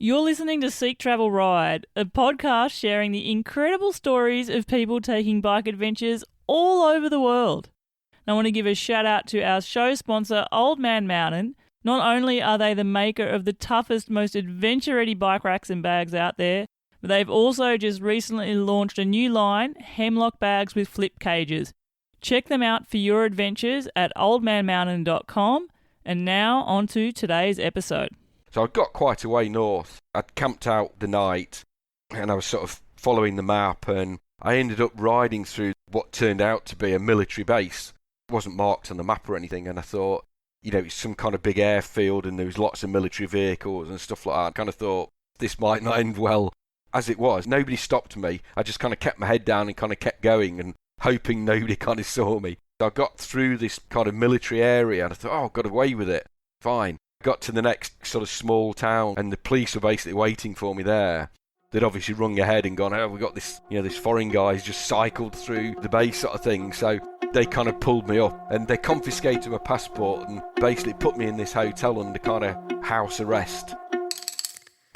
You're listening to Seek Travel Ride, a podcast sharing the incredible stories of people taking bike adventures all over the world. And I want to give a shout out to our show sponsor, Old Man Mountain. Not only are they the maker of the toughest, most adventure-ready bike racks and bags out there, but they've also just recently launched a new line, Hemlock Bags with Flip Cages. Check them out for your adventures at oldmanmountain.com. And now on to today's episode. So I got quite a way north. I'd camped out the night and I was sort of following the map, and I ended up riding through what turned out to be a military base. It wasn't marked on the map or anything, and I thought, it's some kind of big airfield and there was lots of military vehicles and stuff like that. I kind of thought this might not end well. As it was, nobody stopped me. I just kind of kept my head down and kind of kept going and hoping nobody kind of saw me. So I got through this kind of military area and I thought, I got away with it. Fine. Got to the next sort of small town and the police were basically waiting for me there. They'd obviously rung ahead and gone, we got this, this foreign guy's just cycled through the base sort of thing. So they kind of pulled me up and they confiscated my passport and basically put me in this hotel under kind of house arrest.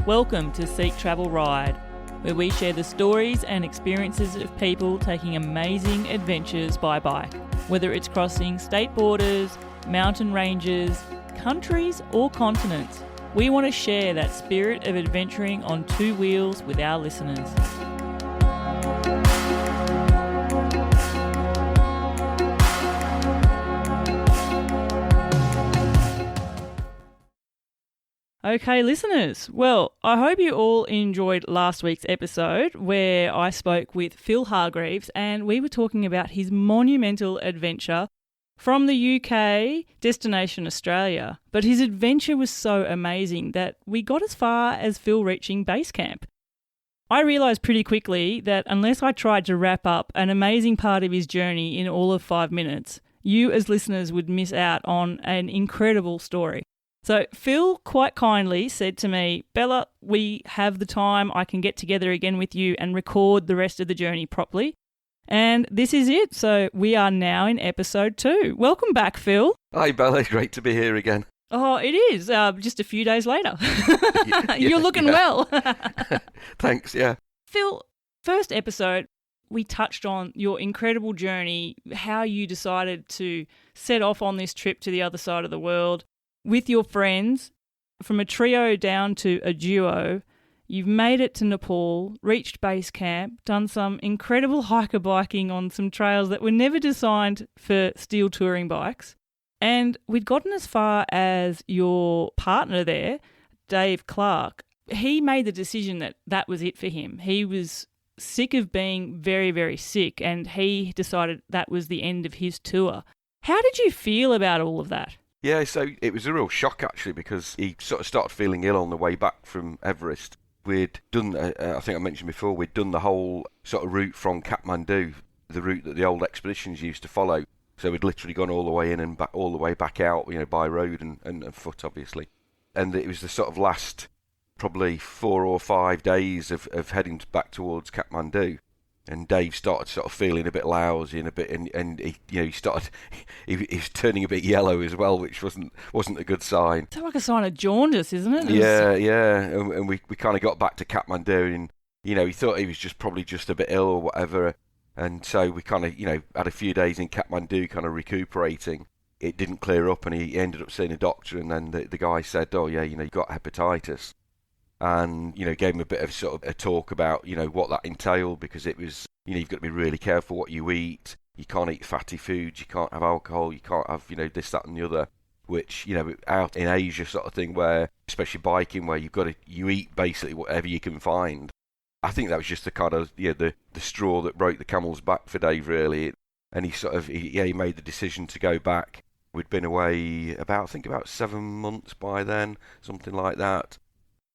Welcome to Seek Travel Ride, where we share the stories and experiences of people taking amazing adventures by bike. Whether it's crossing state borders, mountain ranges, countries or continents, we want to share that spirit of adventuring on two wheels with our listeners. Okay, listeners. Well, I hope you all enjoyed last week's episode where I spoke with Phill Hargreaves and we were talking about his monumental adventure from the UK, destination Australia. But his adventure was so amazing that we got as far as Phill reaching base camp. I realised pretty quickly that unless I tried to wrap up an amazing part of his journey in all of 5 minutes, you as listeners would miss out on an incredible story. So Phill quite kindly said to me, Bella, we have the time, I can get together again with you and record the rest of the journey properly. And this is it. So we are now in episode 2. Welcome back, Phill. Hi, Bella. Great to be here again. Oh, it is. Just a few days later. You're looking well. Thanks, yeah. Phill, first episode, we touched on your incredible journey, how you decided to set off on this trip to the other side of the world with your friends, from a trio down to a duo. You've made it to Nepal, reached base camp, done some incredible hiker biking on some trails that were never designed for steel touring bikes. And we'd gotten as far as your partner there, Dave Clark. He made the decision that that was it for him. He was sick of being very, very sick, and he decided that was the end of his tour. How did you feel about all of that? Yeah, so it was a real shock actually, because he sort of started feeling ill on the way back from Everest. We'd done, I think I mentioned before, we'd done the whole sort of route from Kathmandu, the route that the old expeditions used to follow. So we'd literally gone all the way in and back, all the way back out, by road and foot, obviously. And it was the sort of last probably 4 or 5 days of heading back towards Kathmandu. And Dave started sort of feeling a bit lousy and a bit, and he started, he was turning a bit yellow as well, which wasn't a good sign. It's like a sign of jaundice, isn't it? Yeah. And we kind of got back to Kathmandu, and he thought he was probably just a bit ill or whatever, and so we kind of had a few days in Kathmandu, kind of recuperating. It didn't clear up, and he ended up seeing a doctor, and then the guy said, "Oh yeah, you got hepatitis." And gave him a bit of sort of a talk about what that entailed, because it was you've got to be really careful what you eat. You can't eat fatty foods, you can't have alcohol, you can't have this, that and the other, which out in Asia sort of thing, where especially biking, where you eat basically whatever you can find. I think that was just the kind of the straw that broke the camel's back for Dave, really. And he made the decision to go back. We'd been away about 7 months by then, something like that.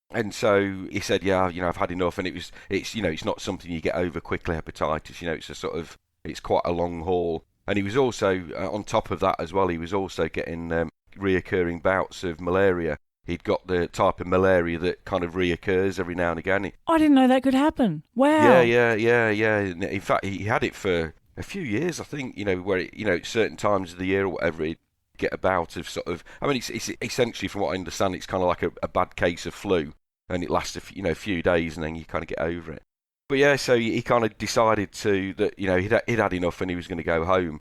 And so he said, I've had enough, and it's not something you get over quickly, hepatitis, it's quite a long haul. And he was also, on top of that as well, he was also getting reoccurring bouts of malaria. He'd got the type of malaria that kind of reoccurs every now and again. I didn't know that could happen. Wow. Yeah. In fact, he had it for a few years, I think, where at certain times of the year or whatever, he'd get a bout of it's essentially, from what I understand, it's kind of like a bad case of flu. and it lasts a few days, and then you kind of get over it. But yeah, so he kind of decided that he'd had enough and he was going to go home.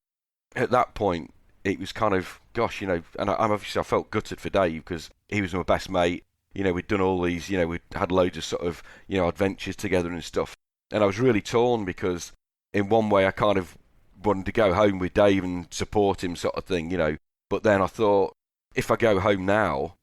At that point, it was kind of, gosh, and I felt gutted for Dave because he was my best mate. We'd done all these, we'd had loads of sort of, adventures together and stuff. And I was really torn because in one way I kind of wanted to go home with Dave and support him sort of thing, But then I thought, if I go home now,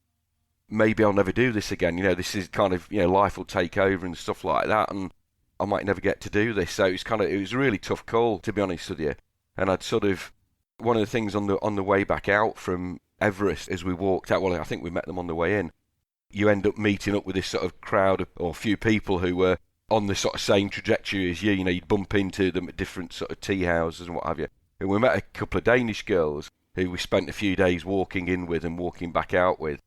maybe I'll never do this again. This is kind of, life will take over and stuff like that. And I might never get to do this. So it was a really tough call, to be honest with you. And I'd sort of, one of the things on the way back out from Everest as we walked out, well, I think we met them on the way in, you end up meeting up with this sort of crowd or few people who were on the sort of same trajectory as you. You'd bump into them at different sort of tea houses and what have you. And we met a couple of Danish girls who we spent a few days walking in with and walking back out with.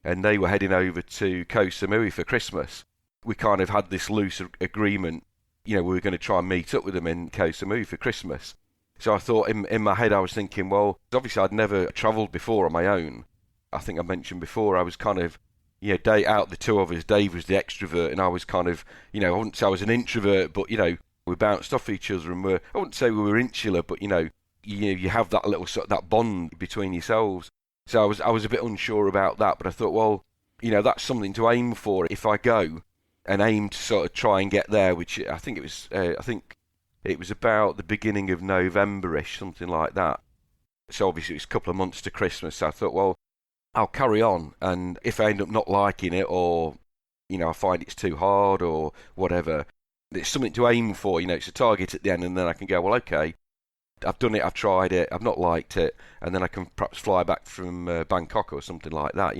And they were heading over to Koh Samui for Christmas. We kind of had this loose agreement, we were going to try and meet up with them in Koh Samui for Christmas. So I thought, in my head, I was thinking, well, obviously I'd never travelled before on my own. I think I mentioned before, I was kind of, out the two of us, Dave was the extrovert, and I was kind of, I wouldn't say I was an introvert, but, we bounced off each other, and I wouldn't say we were insular, but, you have that little sort of that bond between yourselves. So I was a bit unsure about that, but I thought, well, that's something to aim for if I go, and aim to sort of try and get there, which I think it was about the beginning of November-ish, something like that. So obviously it was a couple of months to Christmas, so I thought, well, I'll carry on, and if I end up not liking it, or, I find it's too hard, or whatever, it's something to aim for, it's a target at the end, and then I can go, well, okay, I've done it, I've tried it, I've not liked it, and then I can perhaps fly back from Bangkok or something like that,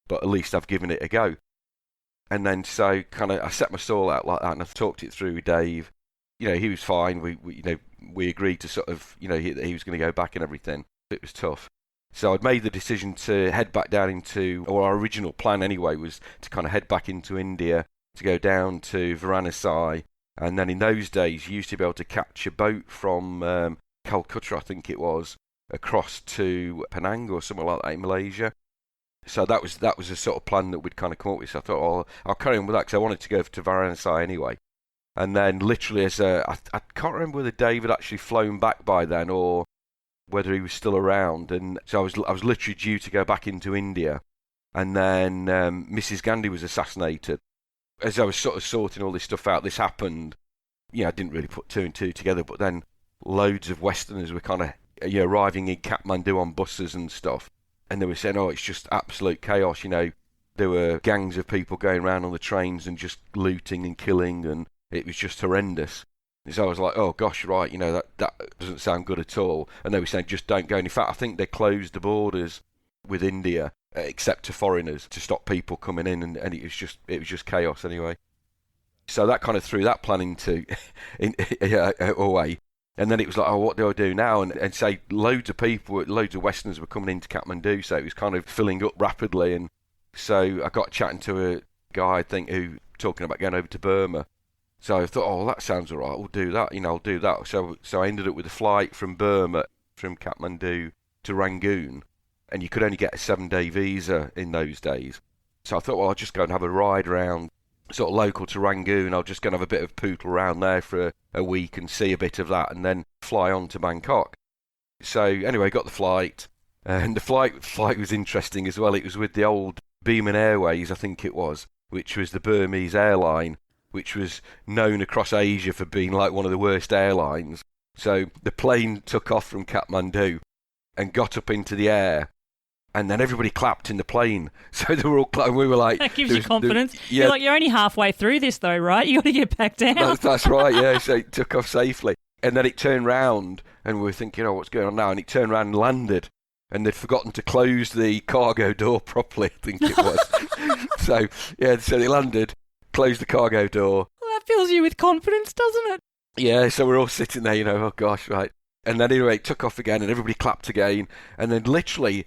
but at least I've given it a go. And then so kind of I set my stall out like that, and I talked it through with Dave. He was fine. We agreed to sort of, he was going to go back and everything. It was tough. So I'd made the decision to head back down into, or our original plan anyway, was to kind of head back into India, to go down to Varanasi. And then in those days, you used to be able to catch a boat from Calcutta, I think it was, across to Penang or something like that in Malaysia. So that was a sort of plan that we'd kind of come up with. So I thought, oh, I'll carry on with that because I wanted to go to Varanasi anyway. And then literally I can't remember whether Dave had actually flown back by then or whether he was still around. And so I was literally due to go back into India. And then Mrs. Gandhi was assassinated. As I was sort of sorting all this stuff out, this happened. I didn't really put two and two together, but then loads of Westerners were kind of arriving in Kathmandu on buses and stuff. And they were saying, oh, it's just absolute chaos, There were gangs of people going around on the trains and just looting and killing, and it was just horrendous. And so I was like, oh, gosh, right, that doesn't sound good at all. And they were saying, just don't go. And in fact, I think they closed the borders with India, except to foreigners, to stop people coming in, and it was just chaos anyway. So that kind of threw that plan into away. And then it was like, oh, what do I do now? And say loads of Westerners were coming into Kathmandu, so it was kind of filling up rapidly. And so I got chatting to a guy, I think, who talking about going over to Burma. So I thought, oh, that sounds all right, we'll do that, I'll do that. So I ended up with a flight from Burma, from Kathmandu to Rangoon, and you could only get a 7-day visa in those days. So I thought, well, I'll just go and have a ride around, sort of local to Rangoon. I'll just go and have a bit of pootle around there for a week and see a bit of that, and then fly on to Bangkok. So anyway, got the flight, and the flight was interesting as well. It was with the old Biman Airways, I think it was, which was the Burmese airline, which was known across Asia for being like one of the worst airlines. So the plane took off from Kathmandu and got up into the air, and then everybody clapped in the plane. So they were all clapping. We were like... That gives you confidence. Yeah. You're only halfway through this though, right? You got to get back down. That's right, yeah. So it took off safely. And then it turned round, and we were thinking, oh, what's going on now? And it turned round and landed. And they'd forgotten to close the cargo door properly, I think it was. So they landed, closed the cargo door. Well, that fills you with confidence, doesn't it? Yeah, so we're all sitting there, oh gosh, right. And then anyway, it took off again, and everybody clapped again. And then literally,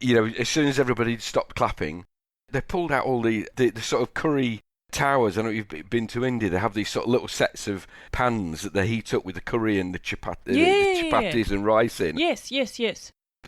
as soon as everybody stopped clapping, they pulled out all the sort of curry towers. I know you've been to India. They have these sort of little sets of pans that they heat up with the curry and the chapatis and rice in. Yes.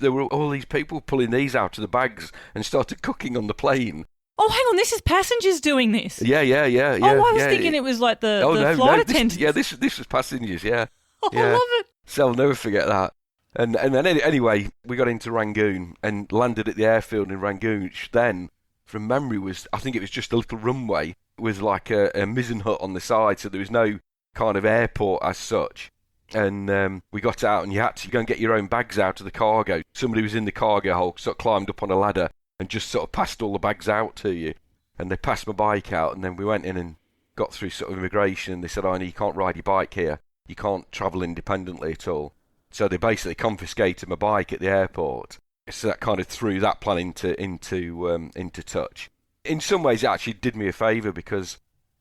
There were all these people pulling these out of the bags and started cooking on the plane. Oh, hang on, this is passengers doing this. Yeah. Oh, I was thinking it was like the flight attendants. This was passengers, yeah. Oh, Yeah. I love it. So I'll never forget that. And then anyway, we got into Rangoon and landed at the airfield in Rangoon, which then, from memory, I think it was just a little runway with like a mizzen hut on the side, so there was no kind of airport as such. And we got out, and you had to go and get your own bags out of the cargo. Somebody was in the cargo hold, sort of climbed up on a ladder and just sort of passed all the bags out to you. And they passed my bike out, and then we went in and got through sort of immigration, and they said, "Oh, no, you can't ride your bike here. You can't travel independently at all." So they basically confiscated my bike at the airport. So that kind of threw that plan into touch. In some ways, it actually did me a favour because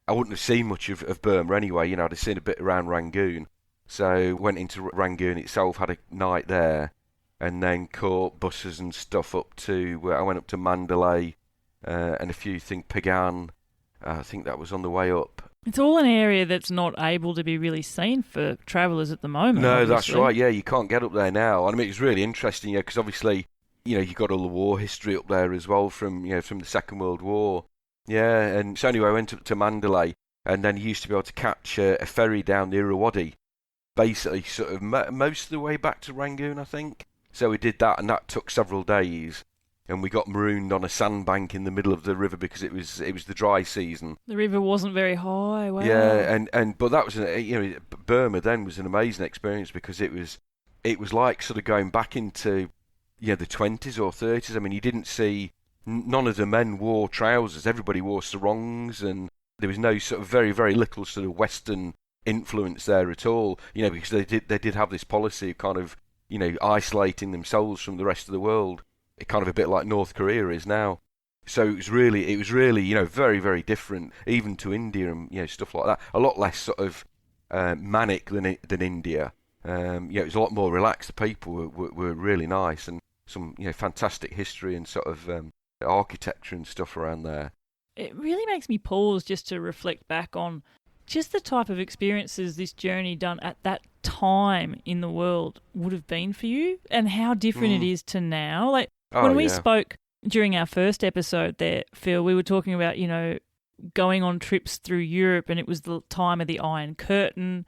I wouldn't have seen much of Burma anyway. I'd have seen a bit around Rangoon. So went into Rangoon itself, had a night there, and then caught buses and stuff up to, I went up to Mandalay and a few things, Pagan. I think that was on the way up. It's all an area that's not able to be really seen for travellers at the moment. No, obviously. That's right. Yeah, you can't get up there now. I mean, it's really interesting, because obviously, you've got all the war history up there as well from the Second World War. Yeah, and so anyway, I went up to Mandalay, and then you used to be able to catch a ferry down the Irrawaddy, basically sort of most of the way back to Rangoon, I think. So we did that, and that took several days. And we got marooned on a sandbank in the middle of the river because it was the dry season. The river wasn't very high. Wow. Yeah, but that was Burma then was an amazing experience because it was like sort of going back into the 20s or 30s. I mean, you didn't see none of the men wore trousers. Everybody wore sarongs, and there was no sort of very very little sort of Western influence there at all. Because they did have this policy of kind of isolating themselves from the rest of the world. It kind of a bit like North Korea is now. So it was really very, very different, even to India and stuff like that. A lot less sort of manic than India. It was a lot more relaxed. The people were really nice, and some fantastic history and sort of architecture and stuff around there. It really makes me pause just to reflect back on just the type of experiences this journey done at that time in the world would have been for you, and how different it is to now. Like. When we spoke during our first episode there, Phill, we were talking about, going on trips through Europe, and it was the time of the Iron Curtain.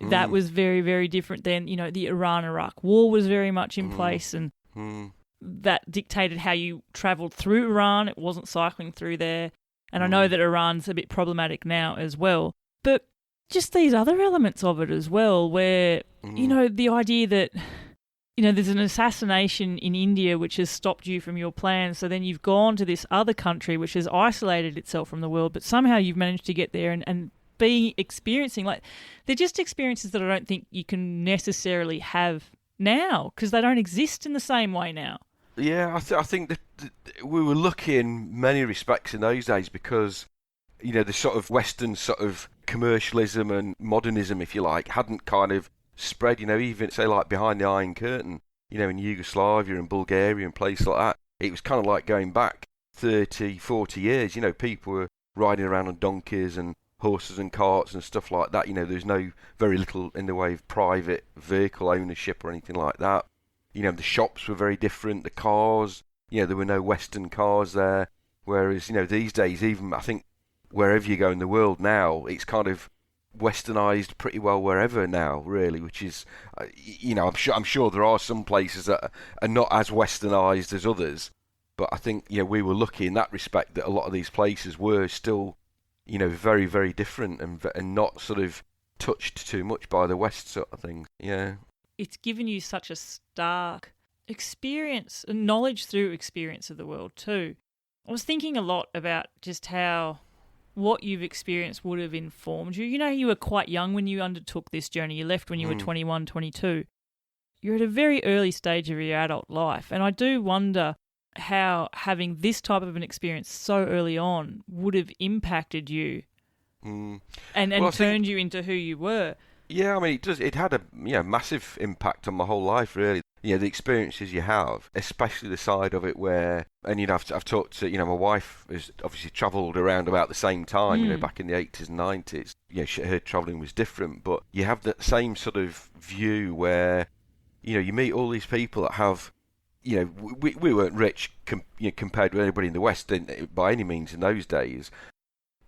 That was very, very different then. The Iran-Iraq War was very much in place, and that dictated how you travelled through Iran. It wasn't cycling through there. And I know that Iran's a bit problematic now as well. But just these other elements of it as well, where, the idea that... there's an assassination in India which has stopped you from your plans, so then you've gone to this other country which has isolated itself from the world, but somehow you've managed to get there and be experiencing, they're just experiences that I don't think you can necessarily have now because they don't exist in the same way now. Yeah, I think that we were lucky in many respects in those days because, the sort of Western sort of commercialism and modernism, if you like, hadn't kind of spread, even say like behind the Iron Curtain, in Yugoslavia and Bulgaria and places like that. It was kind of like going back 30, 40 years. People were riding around on donkeys and horses and carts and stuff like that. There's very little in the way of private vehicle ownership or anything like that. The shops were very different. The cars, there were no Western cars there. Whereas, these days, even I think wherever you go in the world now, it's kind of westernized pretty well wherever now, really, which is, I'm sure there are some places that are not as westernized as others, but I think, we were lucky in that respect that a lot of these places were still, very, very different and not sort of touched too much by the West sort of thing. Yeah. It's given you such a stark experience and knowledge through experience of the world too. I was thinking a lot about just how what you've experienced would have informed you. You were quite young when you undertook this journey. You left when you were 21, 22. You're at a very early stage of your adult life. And I do wonder how having this type of an experience so early on would have impacted you and turned you into who you were. Yeah, I mean, it had a massive impact on my whole life, really. The experiences you have, especially the side of it where, and I've talked to, my wife has obviously travelled around about the same time, back in the 80s and 90s. Her travelling was different, but you have that same sort of view where, you meet all these people that have we weren't rich compared with anybody in the West by any means in those days,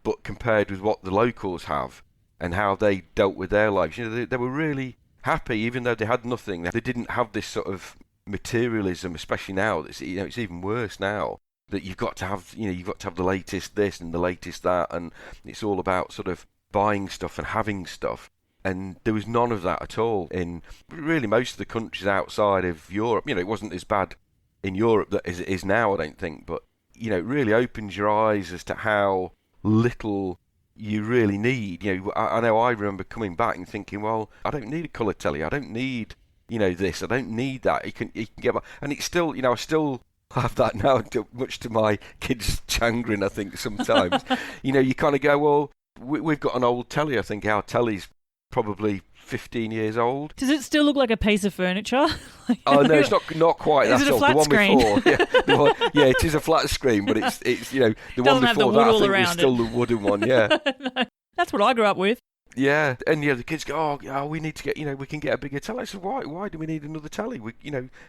but compared with what the locals have and how they dealt with their lives, they were really happy, even though they had nothing. They didn't have this sort of materialism, especially now. It's even worse now, that you've got to have the latest this and the latest that, and it's all about sort of buying stuff and having stuff. And there was none of that at all in really most of the countries outside of Europe. It wasn't as bad in Europe as it is now, I don't think, but it really opens your eyes as to how little you really need. I know I remember coming back and thinking, well, I don't need a colour telly, I don't need this, I don't need that. You can get by. And it's still, I still have that now, much to my kids' chagrin, I think sometimes. You kind of go, well, we've got an old telly. I think our telly's probably 15 years old. Does it still look like a piece of furniture? Oh no, it's not quite that old. The one screen? Before, yeah, it is a flat screen, but it's the one before that I think was still the wooden one. Yeah, no, that's what I grew up with. Yeah, and the kids go, oh, we need to get, we can get a bigger telly. I said, why do we need another telly?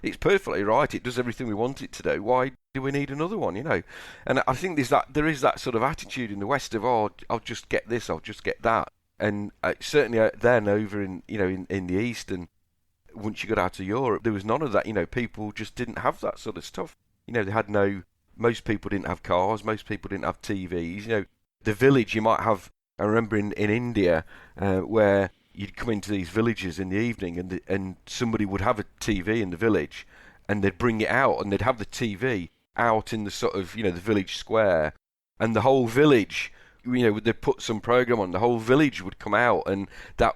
It's perfectly right. It does everything we want it to do. Why do we need another one? And I think there is that sort of attitude in the West of, oh, I'll just get this, I'll just get that. And certainly then over in in the East, and once you got out of Europe, there was none of that. People just didn't have that sort of stuff. They had most people didn't have cars, most people didn't have TVs. The village, you might have, I remember in India, where you'd come into these villages in the evening, and somebody would have a TV in the village, and they'd bring it out, and they'd have the TV out in the sort of the village square, and the whole village, they'd put some program on, the whole village would come out, and that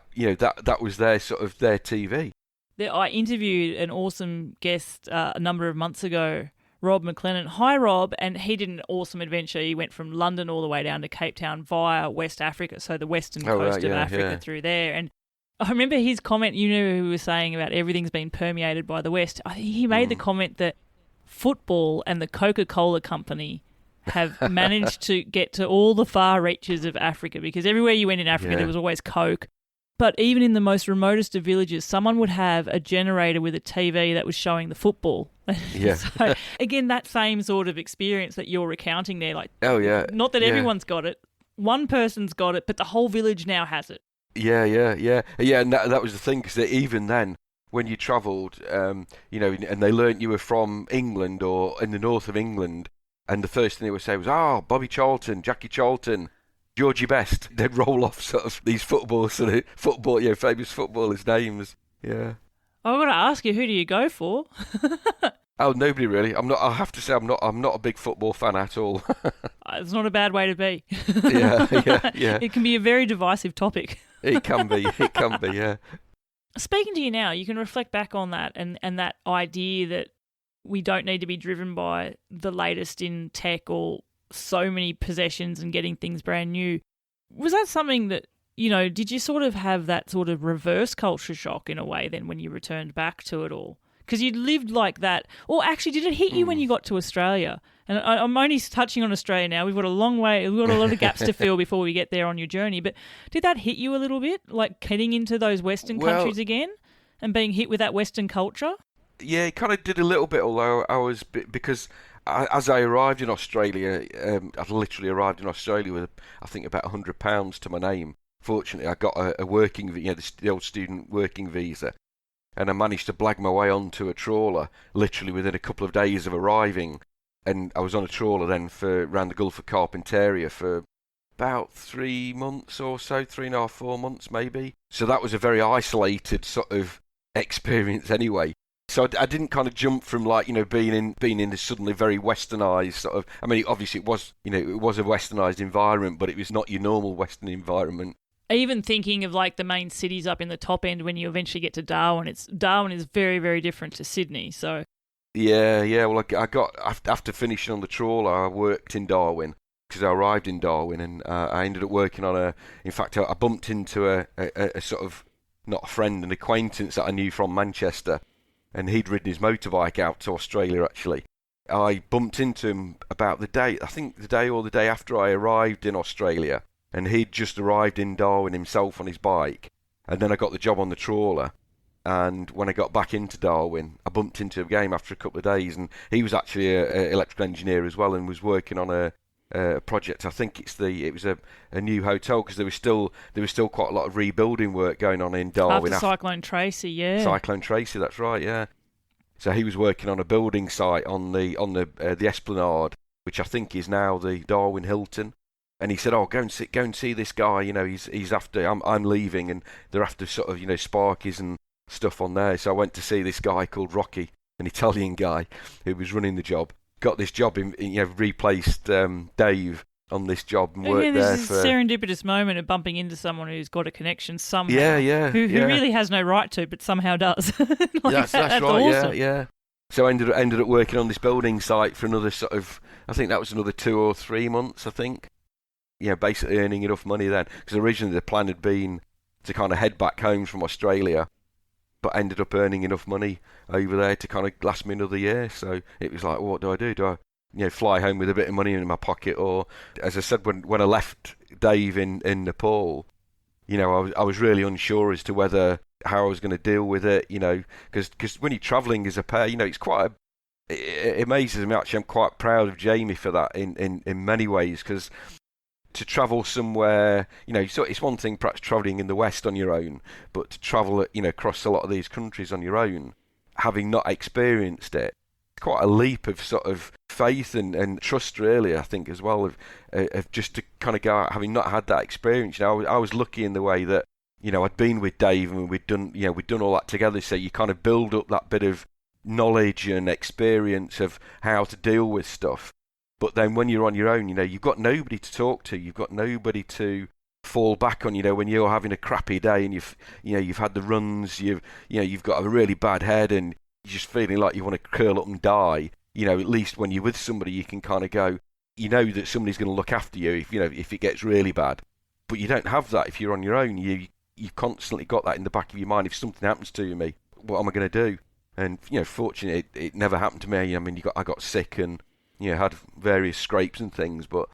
was their sort of their TV. I interviewed an awesome guest a number of months ago, Rob McLennan. Hi, Rob. And he did an awesome adventure. He went from London all the way down to Cape Town via West Africa, so the western coast of Africa through there. And I remember his comment, he was saying about everything's been permeated by the West. I think he made the comment that football and the Coca-Cola company have managed to get to all the far reaches of Africa, because everywhere you went in Africa there was always Coke. But even in the most remotest of villages, someone would have a generator with a TV that was showing the football. Yeah. So, again, that same sort of experience that you're recounting there. Like, not that everyone's got it. One person's got it, but the whole village now has it. Yeah. And that was the thing, because even then, when you travelled, and they learnt you were from England or in the north of England, and the first thing they would say was, Bobby Charlton, Jackie Charlton, Georgie Best. They'd roll off sort of these famous footballers' names. Yeah. I've got to ask you, who do you go for? Oh, nobody really. I have to say, I'm not a big football fan at all. It's not a bad way to be. Yeah. It can be a very divisive topic. It can be, yeah. Speaking to you now, you can reflect back on that and that idea that we don't need to be driven by the latest in tech or so many possessions and getting things brand new. Was that something that, did you sort of have that sort of reverse culture shock in a way then when you returned back to it all? Because you'd lived like that. Or actually, did it hit you when you got to Australia? And I'm only touching on Australia now. We've got a long way, we've got a lot of gaps to fill before we get there on your journey. But did that hit you a little bit, like heading into those Western countries again and being hit with that Western culture? Yeah, it kind of did a little bit, although I was, because as I arrived in Australia, I literally arrived in Australia with, I think, about £100 to my name. Fortunately, I got a working, the old student working visa, and I managed to blag my way onto a trawler, literally within a couple of days of arriving. And I was on a trawler then around the Gulf of Carpentaria for about 3 months or so, 3.5, 4 months maybe. So that was a very isolated sort of experience anyway. So I didn't kind of jump from being in this suddenly very westernised sort of. I mean, obviously it was a westernised environment, but it was not your normal Western environment. Even thinking of like the main cities up in the top end, when you eventually get to Darwin, Darwin is very, very different to Sydney. So yeah. Well, I got after finishing on the trawler, I worked in Darwin because I arrived in Darwin, and I ended up working on in fact, I bumped into a sort of, not a friend, an acquaintance that I knew from Manchester. And he'd ridden his motorbike out to Australia, actually. I bumped into him about the day after I arrived in Australia. And he'd just arrived in Darwin himself on his bike. And then I got the job on the trawler. And when I got back into Darwin, I bumped into him after a couple of days, and he was actually an electrical engineer as well, and was working on a project. I think it was a new hotel, because there was still quite a lot of rebuilding work going on in Darwin after Cyclone Tracy. Yeah, Cyclone Tracy, that's right. Yeah, so he was working on a building site on the Esplanade, which I think is now the Darwin Hilton. And he said, "Oh, go and see this guy. You know, he's after. I'm leaving, and they're after sort of, you know, Sparkies and stuff on there." So I went to see this guy called Rocky, an Italian guy who was running the job. Got this job replaced Dave on this job, and worked there for a serendipitous moment of bumping into someone who's got a connection somehow. Who really has no right to, but somehow does. That's right. Awesome. Yeah. So I ended up working on this building site for another sort of, I think that was another 2 or 3 months, I think. Yeah, basically earning enough money then, because originally the plan had been to kind of head back home from Australia, but ended up earning enough money over there to kind of last me another year. So it was like, what do I do? Do I, fly home with a bit of money in my pocket, or, as I said, when I left Dave in Nepal, I was really unsure as to how I was going to deal with it, because when you're travelling as a pair, it's quite it amazes me actually. I'm quite proud of Jamie for that in many ways, because to travel somewhere, so it's one thing perhaps travelling in the West on your own, but to travel, across a lot of these countries on your own, having not experienced it, it's quite a leap of sort of faith and trust, really, I think, as well, of just to kind of go out, having not had that experience. I was lucky in the way that, I'd been with Dave and we'd done all that together, so you kind of build up that bit of knowledge and experience of how to deal with stuff. But then when you're on your own, you've got nobody to talk to, you've got nobody to fall back on, when you're having a crappy day and you've had the runs, you've got a really bad head and you're just feeling like you want to curl up and die. At least when you're with somebody, you can kind of go, that somebody's going to look after you if it gets really bad. But you don't have that if you're on your own. You've constantly got that in the back of your mind. If something happens to me, what am I going to do? And fortunately, it never happened to me. I mean, I got sick and had various scrapes and things, but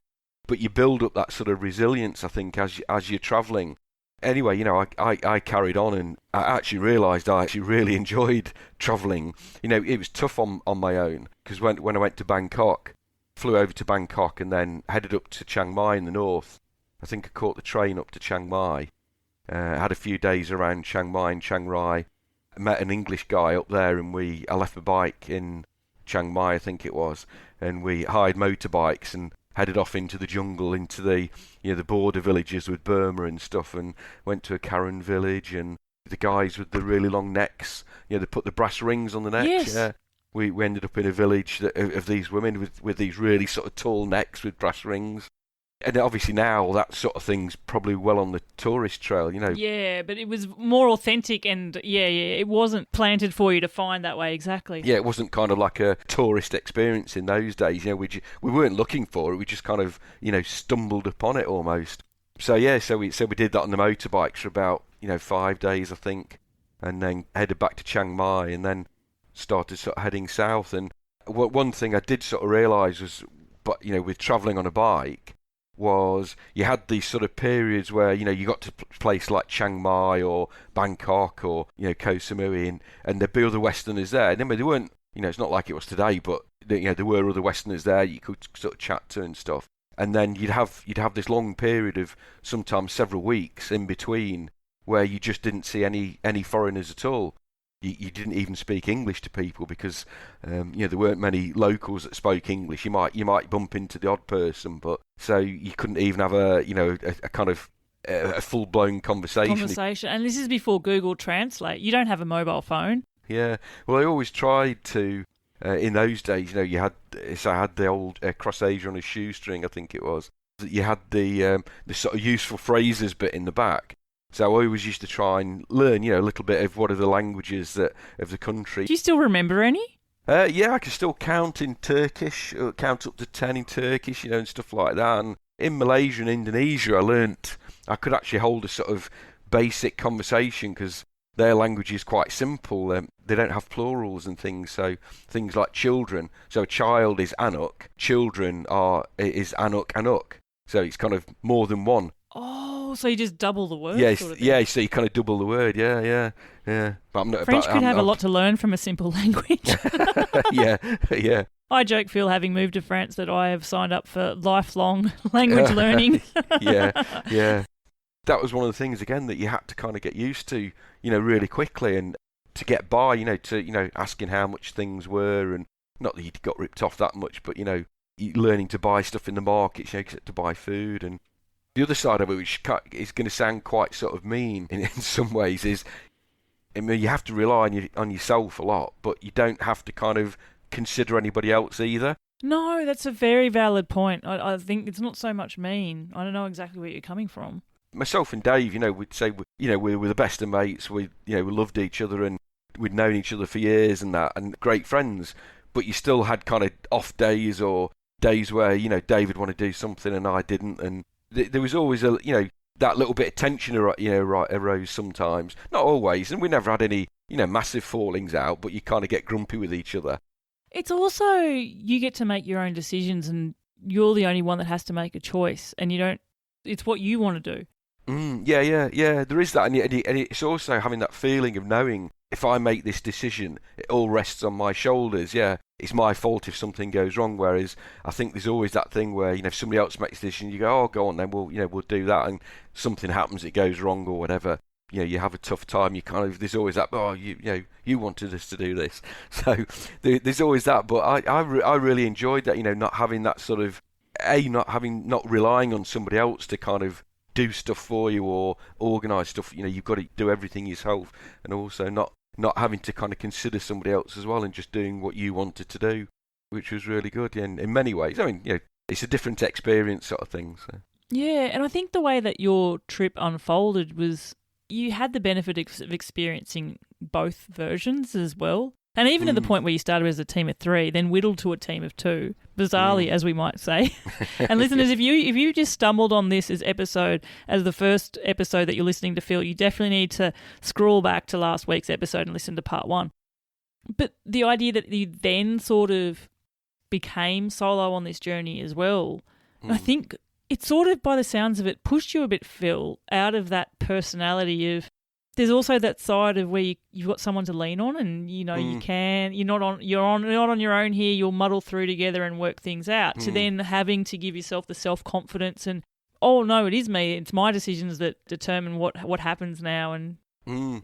you build up that sort of resilience, I think, as you're travelling. Anyway, I carried on, and I actually realised I actually really enjoyed travelling. It was tough on my own, because when I went to Bangkok, flew over to Bangkok and then headed up to Chiang Mai in the north. I think I caught the train up to Chiang Mai. Had a few days around Chiang Mai and Chiang Rai. I met an English guy up there, and I left my bike in Chiang Mai, I think it was, and we hired motorbikes and headed off into the jungle, into the the border villages with Burma and stuff, and went to a Karen village, and the guys with the really long necks, they put the brass rings on the necks. Yes. Yeah. We ended up in a village of these women with these really sort of tall necks with brass rings. And obviously now that sort of thing's probably well on the tourist trail, Yeah, but it was more authentic, and it wasn't planted for you to find that way, exactly. Yeah, it wasn't kind of like a tourist experience in those days. We weren't looking for it. We just kind of stumbled upon it almost. So we did that on the motorbikes for about 5 days, I think, and then headed back to Chiang Mai, and then started sort of heading south. And one thing I did sort of realise was, with travelling on a bike, was you had these sort of periods where you got to a place like Chiang Mai or Bangkok or Koh Samui, and there'd be other Westerners there. And they weren't, it's not like it was today, but there were other Westerners there you could sort of chat to and stuff. And then you'd have this long period of sometimes several weeks in between where you just didn't see any foreigners at all. You didn't even speak English to people, because there weren't many locals that spoke English. You might bump into the odd person, but so you couldn't even have a kind of a full blown conversation. And this is before Google Translate. You don't have a mobile phone. Yeah, well, I always tried to. In those days, I had the old Cross Asia on a shoestring, I think it was. You had the sort of useful phrases bit in the back. So I always used to try and learn, a little bit of what are the languages of the country. Do you still remember any? Yeah, I can still count in Turkish, count up to 10 in Turkish, and stuff like that. And in Malaysia and Indonesia, I could actually hold a sort of basic conversation, because their language is quite simple. They don't have plurals and things, so things like children. So a child is Anuk, children is Anuk. So it's kind of more than one. Oh, Oh, so you just double the word, Yeah, sort of thing. yeah. So you kind of double the word. Yeah. But French could have a lot to learn from a simple language. Yeah. I joke, Phill, having moved to France, that I have signed up for lifelong language learning. Yeah. That was one of the things, again, that you had to kind of get used to, really quickly, and to get by, asking how much things were, and not that you got ripped off that much, but, learning to buy stuff in the markets, to buy food. And the other side of it, which is going to sound quite sort of mean in some ways, is, you have to rely on yourself a lot, but you don't have to kind of consider anybody else either. No, that's a very valid point. I think it's not so much mean. I don't know exactly where you're coming from. Myself and Dave, we'd say, we were the best of mates. We loved each other, and we'd known each other for years and that, and great friends. But you still had kind of off days, or days where, David wanted to do something and I didn't. And there was always that little bit of tension, arose sometimes. Not always, and we never had any, massive fallings out, but you kind of get grumpy with each other. It's also, you get to make your own decisions, and you're the only one that has to make a choice, and it's what you want to do. Yeah. There is that, and it's also having that feeling of knowing, if I make this decision, it all rests on my shoulders. Yeah, it's my fault if something goes wrong. Whereas I think there's always that thing where, if somebody else makes a decision, you go, oh, go on then, we'll do that, and something happens, it goes wrong or whatever. You have a tough time. You kind of, there's always that. Oh, you wanted us to do this, so there's always that. But I really enjoyed that. Not having that sort of not relying on somebody else to kind of do stuff for you or organise stuff. You've got to do everything yourself, and also not having to kind of consider somebody else as well, and just doing what you wanted to do, which was really good. And in many ways, it's a different experience sort of thing. So. Yeah, and I think the way that your trip unfolded was you had the benefit of experiencing both versions as well. And even at the point where you started as a team of 3, then whittled to a team of 2, bizarrely, as we might say. And listeners, if you just stumbled on this as the first episode that you're listening to, Phill, you definitely need to scroll back to last week's episode and listen to part 1. But the idea that you then sort of became solo on this journey as well, I think it sort of, by the sounds of it, pushed you a bit, Phill, out of that personality of, there's also that side of where you've got someone to lean on, and you're not on your own here. You'll muddle through together and work things out. To then having to give yourself the self-confidence and, oh no, it is me. It's my decisions that determine what happens now. And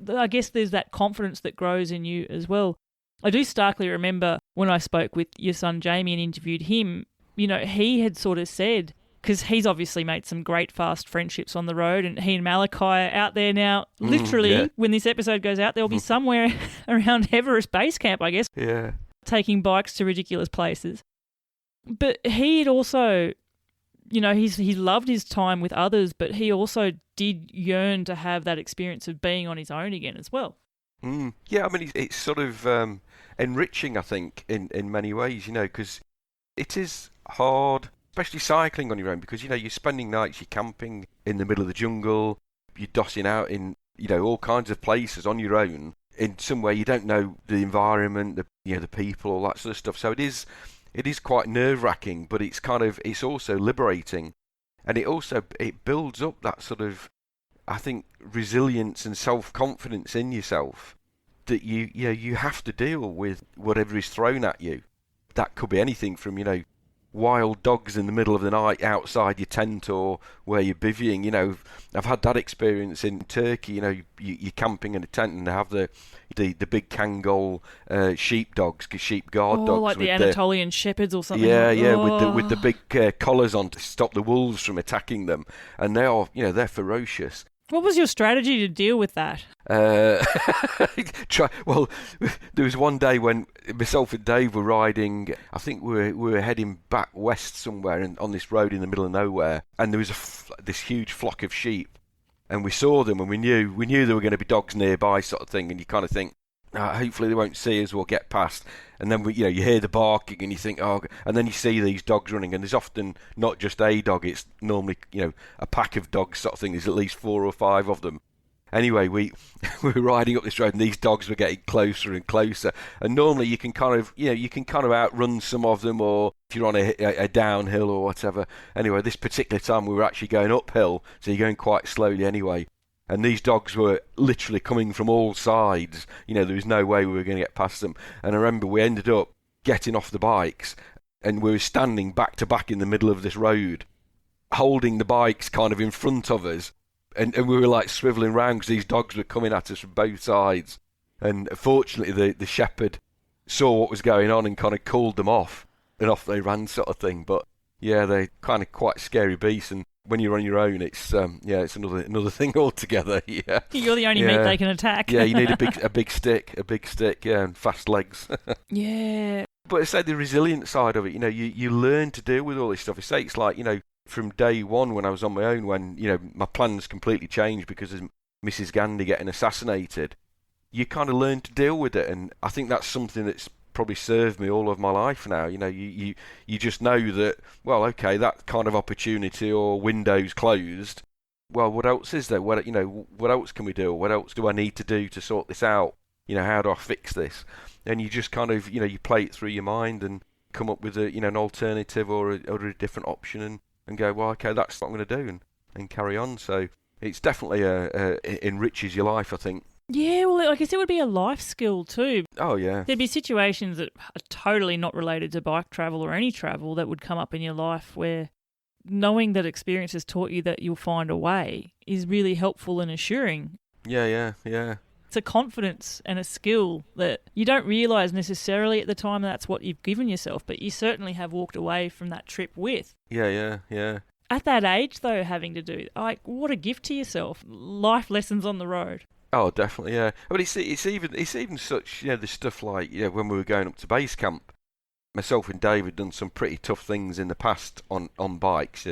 I guess there's that confidence that grows in you as well. I do starkly remember when I spoke with your son Jamie and interviewed him. He had sort of said, because he's obviously made some great fast friendships on the road, and he and Malachi are out there now. Literally, when this episode goes out, they'll be somewhere around Everest Base Camp, I guess, taking bikes to ridiculous places. But he had also, he loved his time with others, but he also did yearn to have that experience of being on his own again as well. Yeah, it's sort of enriching, I think, in many ways, because it is hard, especially cycling on your own, because, you're spending nights, you're camping in the middle of the jungle, you're dossing out in, all kinds of places on your own. In some way, you don't know the environment, the people, all that sort of stuff. So it is quite nerve-wracking, but it's also liberating. And it builds up that sort of, I think, resilience and self-confidence in yourself that you have to deal with whatever is thrown at you. That could be anything from, wild dogs in the middle of the night outside your tent or where you're bivvying. I've had that experience in Turkey. You're camping in a tent and they have the big Kangol sheep dogs, sheep guard dogs. Like the Anatolian shepherds or something. Yeah, with the big collars on to stop the wolves from attacking them, and they are, they're ferocious. What was your strategy to deal with that? Well, there was one day when myself and Dave were riding. I think we were heading back west somewhere on this road in the middle of nowhere, and there was this huge flock of sheep, and we saw them, and we knew there were going to be dogs nearby, sort of thing. And you kind of think, hopefully they won't see us. We'll get past. And then you hear the barking, and you think, oh, and then you see these dogs running, and there's often not just a dog. It's normally a pack of dogs, sort of thing. There's at least 4 or 5 of them, Anyway, we we were riding up this road, and these dogs were getting closer and closer. And normally you can kind of, outrun some of them, or if you're on a downhill or whatever. Anyway, this particular time we were actually going uphill, so you're going quite slowly anyway. And these dogs were literally coming from all sides. There was no way we were going to get past them. And I remember we ended up getting off the bikes, and we were standing back to back in the middle of this road, holding the bikes kind of in front of us. And we were like swivelling round because these dogs were coming at us from both sides. And fortunately, the shepherd saw what was going on and kind of called them off, and off they ran, sort of thing. But yeah, they're kind of quite scary beasts. And when you're on your own, it's another thing altogether. Yeah, you're the only meat they can attack. Yeah, you need a big stick, yeah, and fast legs. Yeah. But I say the resilient side of it, you learn to deal with all this stuff. I say it's like, from day one when I was on my own, when, my plans completely changed because of Mrs. Gandhi getting assassinated, you kind of learn to deal with it. And I think that's something that's probably served me all of my life now. You just know that, well, okay, that kind of opportunity or window's closed. Well, what else is there? What else can we do? What else do I need to do to sort this out? How do I fix this? And you just kind of, you play it through your mind and come up with an alternative or a different option and go, well, okay, that's what I'm going to do, and carry on. So it's definitely it enriches your life, I think. Yeah, well, I guess it would be a life skill too. Oh, yeah. There'd be situations that are totally not related to bike travel or any travel that would come up in your life where knowing that experience has taught you that you'll find a way is really helpful and assuring. Yeah. It's a confidence and a skill that you don't realise necessarily at the time that's what you've given yourself, but you certainly have walked away from that trip with. Yeah. At that age, though, having to do, what a gift to yourself. Life lessons on the road. Oh, definitely, yeah. But it's even such, the stuff like, when we were going up to base camp, myself and Dave had done some pretty tough things in the past on bikes,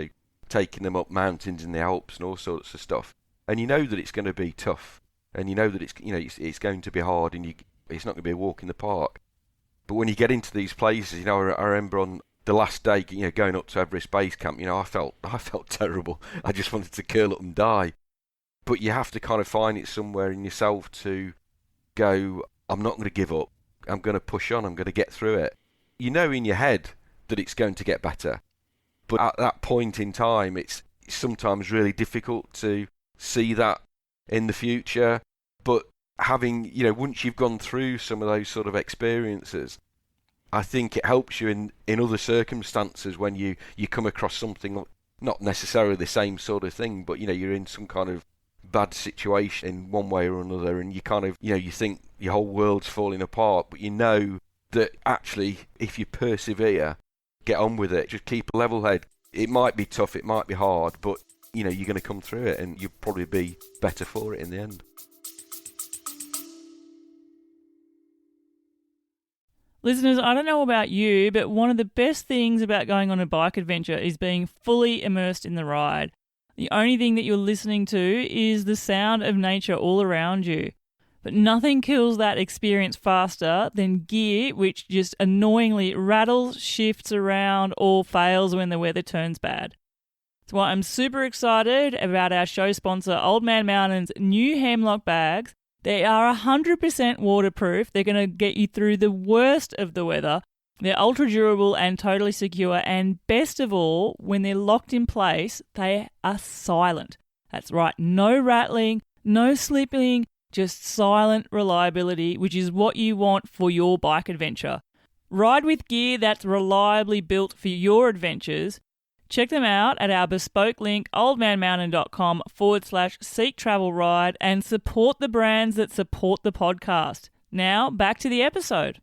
taking them up mountains in the Alps and all sorts of stuff. And you know that it's going to be tough. And you know that it's going to be hard, and it's not going to be a walk in the park. But when you get into these places, I remember on the last day, going up to Everest Base Camp, I felt terrible. I just wanted to curl up and die. But you have to kind of find it somewhere in yourself to go, I'm not going to give up. I'm going to push on. I'm going to get through it. In your head that it's going to get better. But at that point in time, it's sometimes really difficult to see that in the future. But having, once you've gone through some of those sort of experiences, I think it helps you in other circumstances when you come across something, not necessarily the same sort of thing, but, you're in some kind of bad situation in one way or another, and you kind of, you think your whole world's falling apart, but you know that actually, if you persevere, get on with it, just keep a level head. It might be tough, it might be hard, but, you're going to come through it, and you'll probably be better for it in the end. Listeners, I don't know about you, but one of the best things about going on a bike adventure is being fully immersed in the ride. The only thing that you're listening to is the sound of nature all around you. But nothing kills that experience faster than gear which just annoyingly rattles, shifts around, or fails when the weather turns bad. That's why I'm super excited about our show sponsor, Old Man Mountain's new Hemlock bags. They are 100% waterproof. They're going to get you through the worst of the weather. They're ultra durable and totally secure. And best of all, when they're locked in place, they are silent. That's right. No rattling, no slipping, just silent reliability, which is what you want for your bike adventure. Ride with gear that's reliably built for your adventures. Check them out at our bespoke link, oldmanmountain.com/seek travel ride, and support the brands that support the podcast. Now, back to the episode.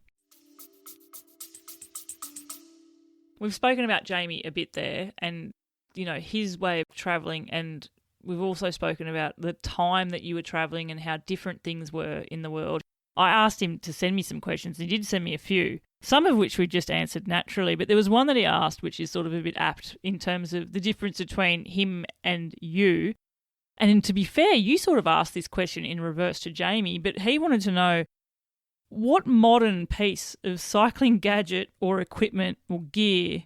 We've spoken about Jamie a bit there and, his way of travelling, and we've also spoken about the time that you were travelling and how different things were in the world. I asked him to send me some questions. He did send me a few, some of which we just answered naturally, but there was one that he asked which is sort of a bit apt in terms of the difference between him and you. And to be fair, you sort of asked this question in reverse to Jamie, but he wanted to know what modern piece of cycling gadget or equipment or gear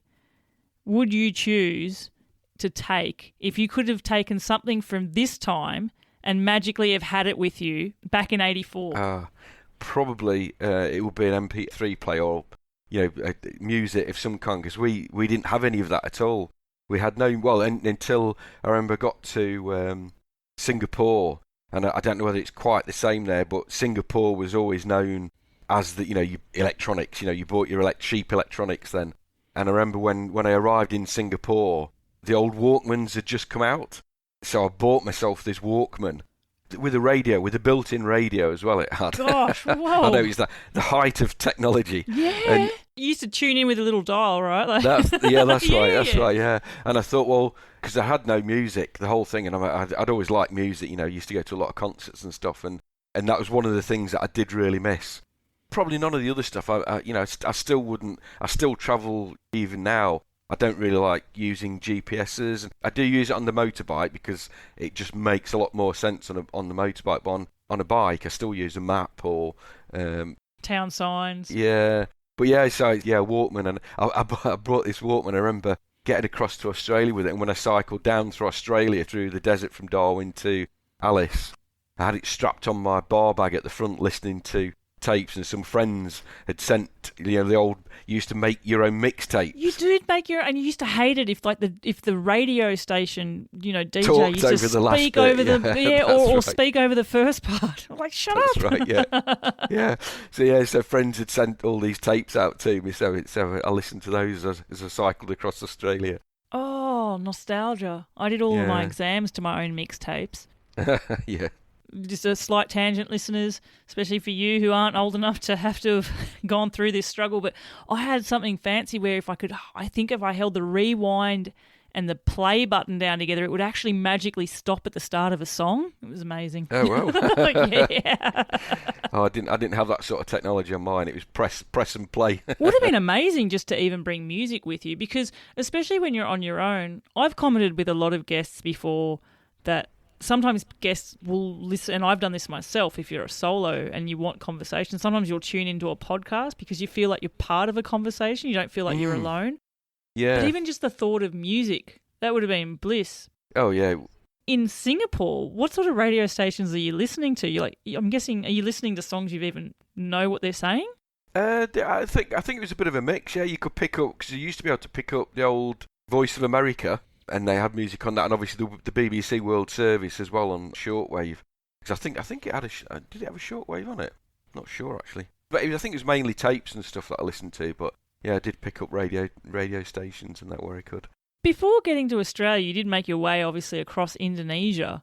would you choose to take if you could have taken something from this time and magically have had it with you back in '84? Probably it would be an MP3 player or music of some kind, because we didn't have any of that at all. We had no, until I remember I got to Singapore, and I don't know whether it's quite the same there, but Singapore was always known as the you electronics. You bought your cheap electronics then. And I remember when I arrived in Singapore, the old Walkmans had just come out, so I bought myself this Walkman with a radio, with a built-in radio as well. It had. Gosh, whoa! I know, it's the height of technology. Yeah. And you used to tune in with a little dial, right? that's right. That's right. Yeah. And I thought, well, because I had no music, the whole thing, and I'd always liked music. Used to go to a lot of concerts and stuff, and that was one of the things that I did really miss. Probably none of the other stuff. I still wouldn't. I still travel even now. I don't really like using GPSs. I do use it on the motorbike because it just makes a lot more sense on the motorbike. But on a bike, I still use a map or town signs. Yeah, but Walkman, and I brought this Walkman. I remember getting across to Australia with it, and when I cycled down through Australia through the desert from Darwin to Alice, I had it strapped on my bar bag at the front, listening to tapes, and some friends had sent the old, you used to make your own mixtapes. You did make your, and you used to hate it if the radio station DJ talked used over to the last speak bit, over or right. speak over the first part. I'm like, shut That's up. right, yeah. So friends had sent all these tapes out to me, so I listened to those as I cycled across Australia. Oh, nostalgia. I did all of my exams to my own mixtapes. Yeah. Just a slight tangent, listeners, especially for you who aren't old enough to have gone through this struggle. But I had something fancy where if I held the rewind and the play button down together, it would actually magically stop at the start of a song. It was amazing. Oh, well. Yeah. Oh, I didn't have that sort of technology on mine. It was press and play. Would have been amazing just to even bring music with you, because especially when you're on your own, I've commented with a lot of guests before that sometimes guests will listen, and I've done this myself, if you're a solo and you want conversation, sometimes you'll tune into a podcast because you feel like you're part of a conversation. You don't feel like you're alone. Yeah. But even just the thought of music, that would have been bliss. Oh, yeah. In Singapore, what sort of radio stations are you listening to? I'm guessing, are you listening to songs you even know what they're saying? I think it was a bit of a mix. Yeah, you could pick up, because you used to be able to pick up the old Voice of America, and they had music on that, and obviously the BBC World Service as well on shortwave. Because I think it had did it have a shortwave on it? Not sure actually, but I think it was mainly tapes and stuff that I listened to. But yeah, I did pick up radio stations and that where I could. Before getting to Australia, you did make your way obviously across Indonesia,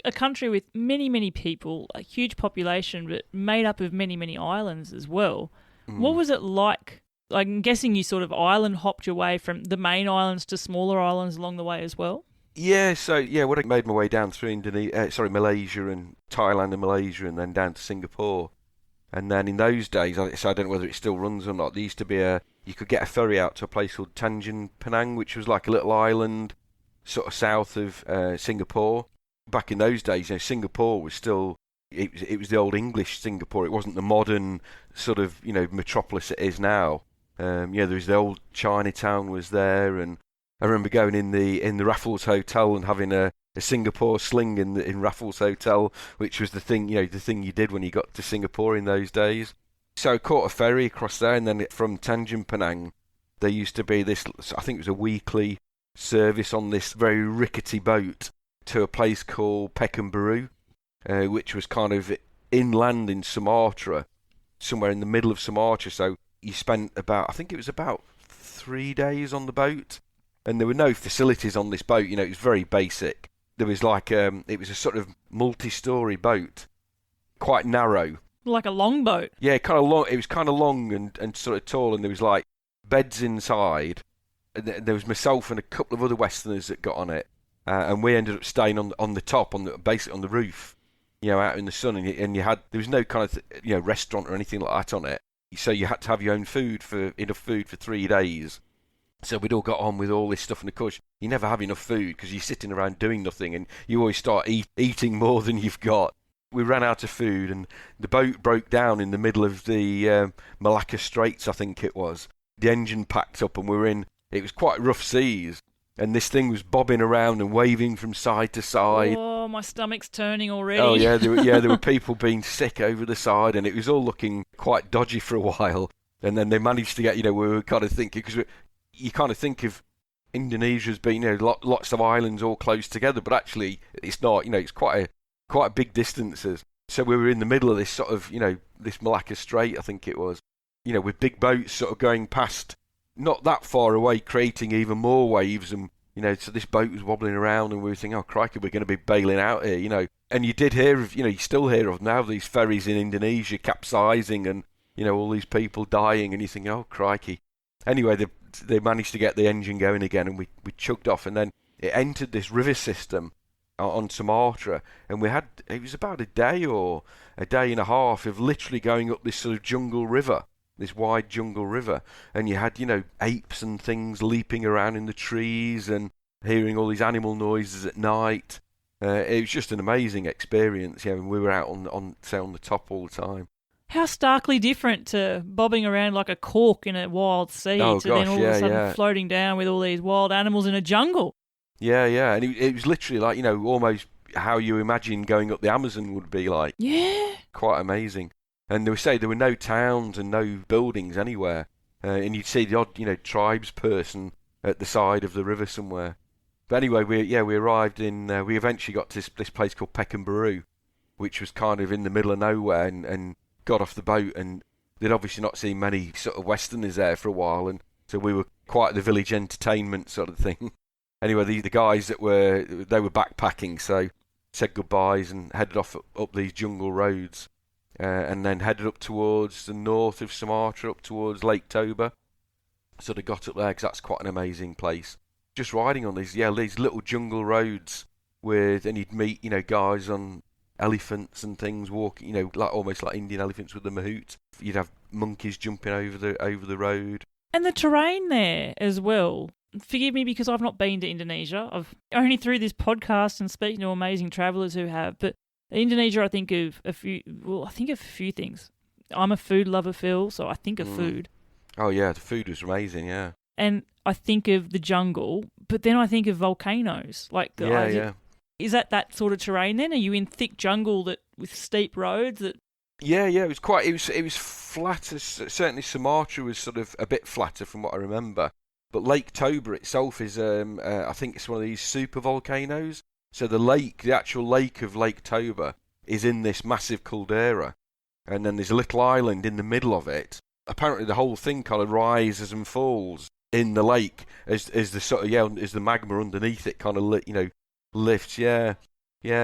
a country with many, many people, a huge population, but made up of many, many islands as well. What was it like? I'm guessing you sort of island hopped your way from the main islands to smaller islands along the way as well? Yeah, when I made my way down through Malaysia and Thailand and Malaysia, and then down to Singapore. And then in those days, so I don't know whether it still runs or not, there used to be you could get a ferry out to a place called Tanjung Pinang, which was like a little island sort of south of Singapore. Back in those days, Singapore was still, it was the old English Singapore. It wasn't the modern sort of, metropolis it is now. There was the old Chinatown was there, and I remember going in the Raffles Hotel and having a Singapore sling in Raffles Hotel, which was the thing you did when you got to Singapore in those days. So I caught a ferry across there, and then from Tanjung Pinang, there used to be this, I think it was a weekly service on this very rickety boat to a place called Pekanbaru, which was kind of inland in Sumatra, somewhere in the middle of Sumatra. So you spent about 3 days on the boat, and there were no facilities on this boat. It was very basic. There was it was a sort of multi-story boat, quite narrow. Like a longboat? Yeah, kind of long. It was kind of long and sort of tall, and there was beds inside. And there was myself and a couple of other Westerners that got on it, and we ended up staying on the top, basically on the roof, out in the sun, and there was no kind of restaurant or anything like that on it. So you had to have your own enough food for 3 days. So we'd all got on with all this stuff, and of course you never have enough food because you're sitting around doing nothing, and you always start eating more than you've got. We ran out of food, and the boat broke down in the middle of the Malacca Straits, I think it was. The engine packed up, and it was quite rough seas, and this thing was bobbing around and waving from side to side. Whoa. Oh, my stomach's turning already. Oh yeah, there were people being sick over the side, and it was all looking quite dodgy for a while. And then they managed to get, we were kind of thinking, because you kind of think of Indonesia as being, lots of islands all close together, but actually it's not. It's quite a big distances. So we were in the middle of this sort of, this Malacca Strait, I think it was, with big boats sort of going past, not that far away, creating even more waves. And, so this boat was wobbling around, and we were thinking, oh, crikey, we're going to be bailing out here, And you did hear of, you still hear of now these ferries in Indonesia capsizing and, all these people dying, and you think, oh, crikey. Anyway, they managed to get the engine going again, and we chugged off, and then it entered this river system on Sumatra, and it was about a day or a day and a half of literally going up this sort of jungle river, this wide jungle river, and you had, apes and things leaping around in the trees and hearing all these animal noises at night. It was just an amazing experience, and we were out on the top all the time. How starkly different to bobbing around like a cork in a wild sea then all of a sudden floating down with all these wild animals in a jungle. Yeah, and it was literally like, almost how you imagine going up the Amazon would be like. Yeah. Quite amazing. And they would say there were no towns and no buildings anywhere. And you'd see the odd, tribes person at the side of the river somewhere. But anyway, we arrived we eventually got to this place called Pekanbaru, which was kind of in the middle of nowhere, and got off the boat, and they'd obviously not seen many sort of Westerners there for a while, and so we were quite the village entertainment sort of thing. Anyway, the guys they were backpacking, so said goodbyes and headed off up these jungle roads, and then headed up towards the north of Sumatra, up towards Lake Toba. Sort of got up there because that's quite an amazing place. Just riding on these little jungle roads and you'd meet guys on elephants and things walking, like almost like Indian elephants with the mahout. You'd have monkeys jumping over the road. And the terrain there as well. Forgive me because I've not been to Indonesia. I've only through this podcast and speaking to amazing travellers who have. But Indonesia, I think of a few things. I'm a food lover, Phill, so I think of food. Oh yeah, the food was amazing, yeah. And I think of the jungle, but then I think of volcanoes. Yeah. Is that sort of terrain then? Are you in thick jungle with steep roads that? Yeah, it was flatter. Certainly Sumatra was sort of a bit flatter from what I remember. But Lake Toba itself is, I think it's one of these super volcanoes. So the actual lake of Lake Toba is in this massive caldera, and then there's a little island in the middle of it. Apparently the whole thing kind of rises and falls in the lake as the magma underneath it kind of lifts, yeah.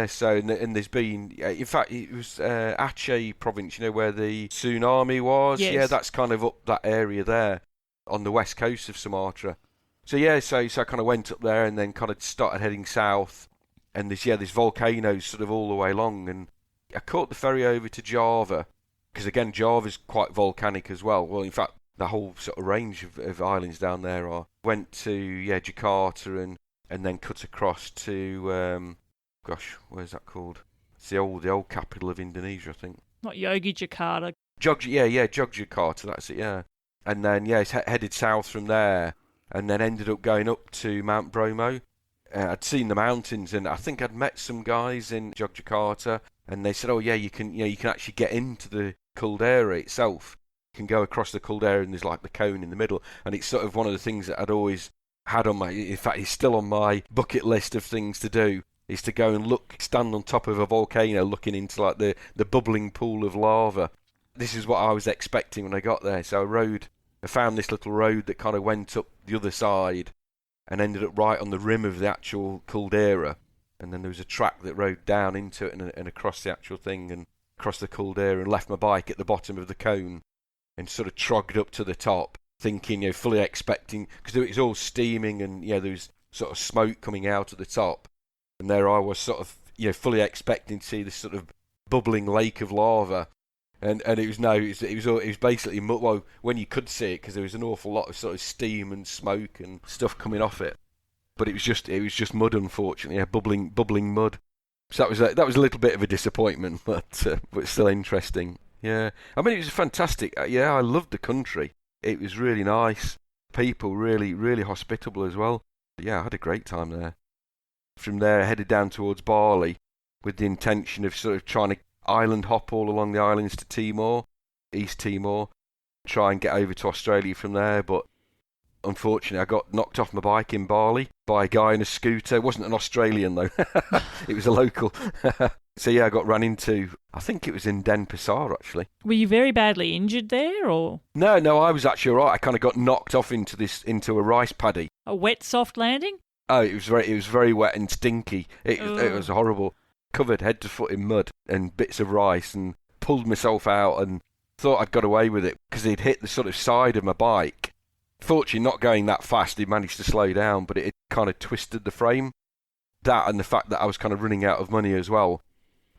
So and there's been, in fact, it was Aceh province, where the tsunami was. Yes. Yeah, that's kind of up that area there on the west coast of Sumatra. So I kind of went up there and then kind of started heading south, and there's volcanoes sort of all the way along. And I caught the ferry over to Java because again Java's quite volcanic as well. Well, in fact, the whole sort of range of islands down there are. Went to Jakarta and then cut across to where's that called? It's the old capital of Indonesia, I think. Not Yogyakarta. Yogyakarta, that's it, yeah. And then it's headed south from there, and then ended up going up to Mount Bromo. I'd seen the mountains, and I think I'd met some guys in Yogyakarta, and they said, "Oh yeah, you can actually get into the caldera itself. You can go across the caldera, and there's like the cone in the middle." And it's sort of one of the things that I'd always had on in fact, it's still on my bucket list of things to do, is to go and stand on top of a volcano looking into like the bubbling pool of lava. This is what I was expecting when I got there. So I found this little road that kind of went up the other side and ended up right on the rim of the actual caldera. And then there was a track that rode down into it and across the actual thing and across the caldera, and left my bike at the bottom of the cone and sort of trogged up to the top, thinking, fully expecting, because it was all steaming and, there was sort of smoke coming out at the top. And there I was sort of, fully expecting to see this sort of bubbling lake of lava. And it was basically mud. Well, when you could see it, because there was an awful lot of sort of steam and smoke and stuff coming off it. But it was just mud, unfortunately, bubbling mud. So that was a little bit of a disappointment, but still interesting. Yeah, I mean, it was fantastic. Yeah, I loved the country. It was really nice. People really, really hospitable as well. Yeah, I had a great time there. From there, I headed down towards Bali, with the intention of sort of trying to island hop all along the islands to Timor, East Timor, try and get over to Australia from there. But unfortunately, I got knocked off my bike in Bali by a guy in a scooter. It wasn't an Australian, though. It was a local. So, yeah, I got run into, I think it was in Denpasar, actually. Were you very badly injured there, or? No, I was actually all right. I kind of got knocked off into a rice paddy. A wet, soft landing? Oh, it was very wet and stinky. It was horrible. Covered head to foot in mud and bits of rice, and pulled myself out and thought I'd got away with it because he'd hit the sort of side of my bike. Fortunately, not going that fast, he managed to slow down, but it kind of twisted the frame. That and the fact that I was kind of running out of money as well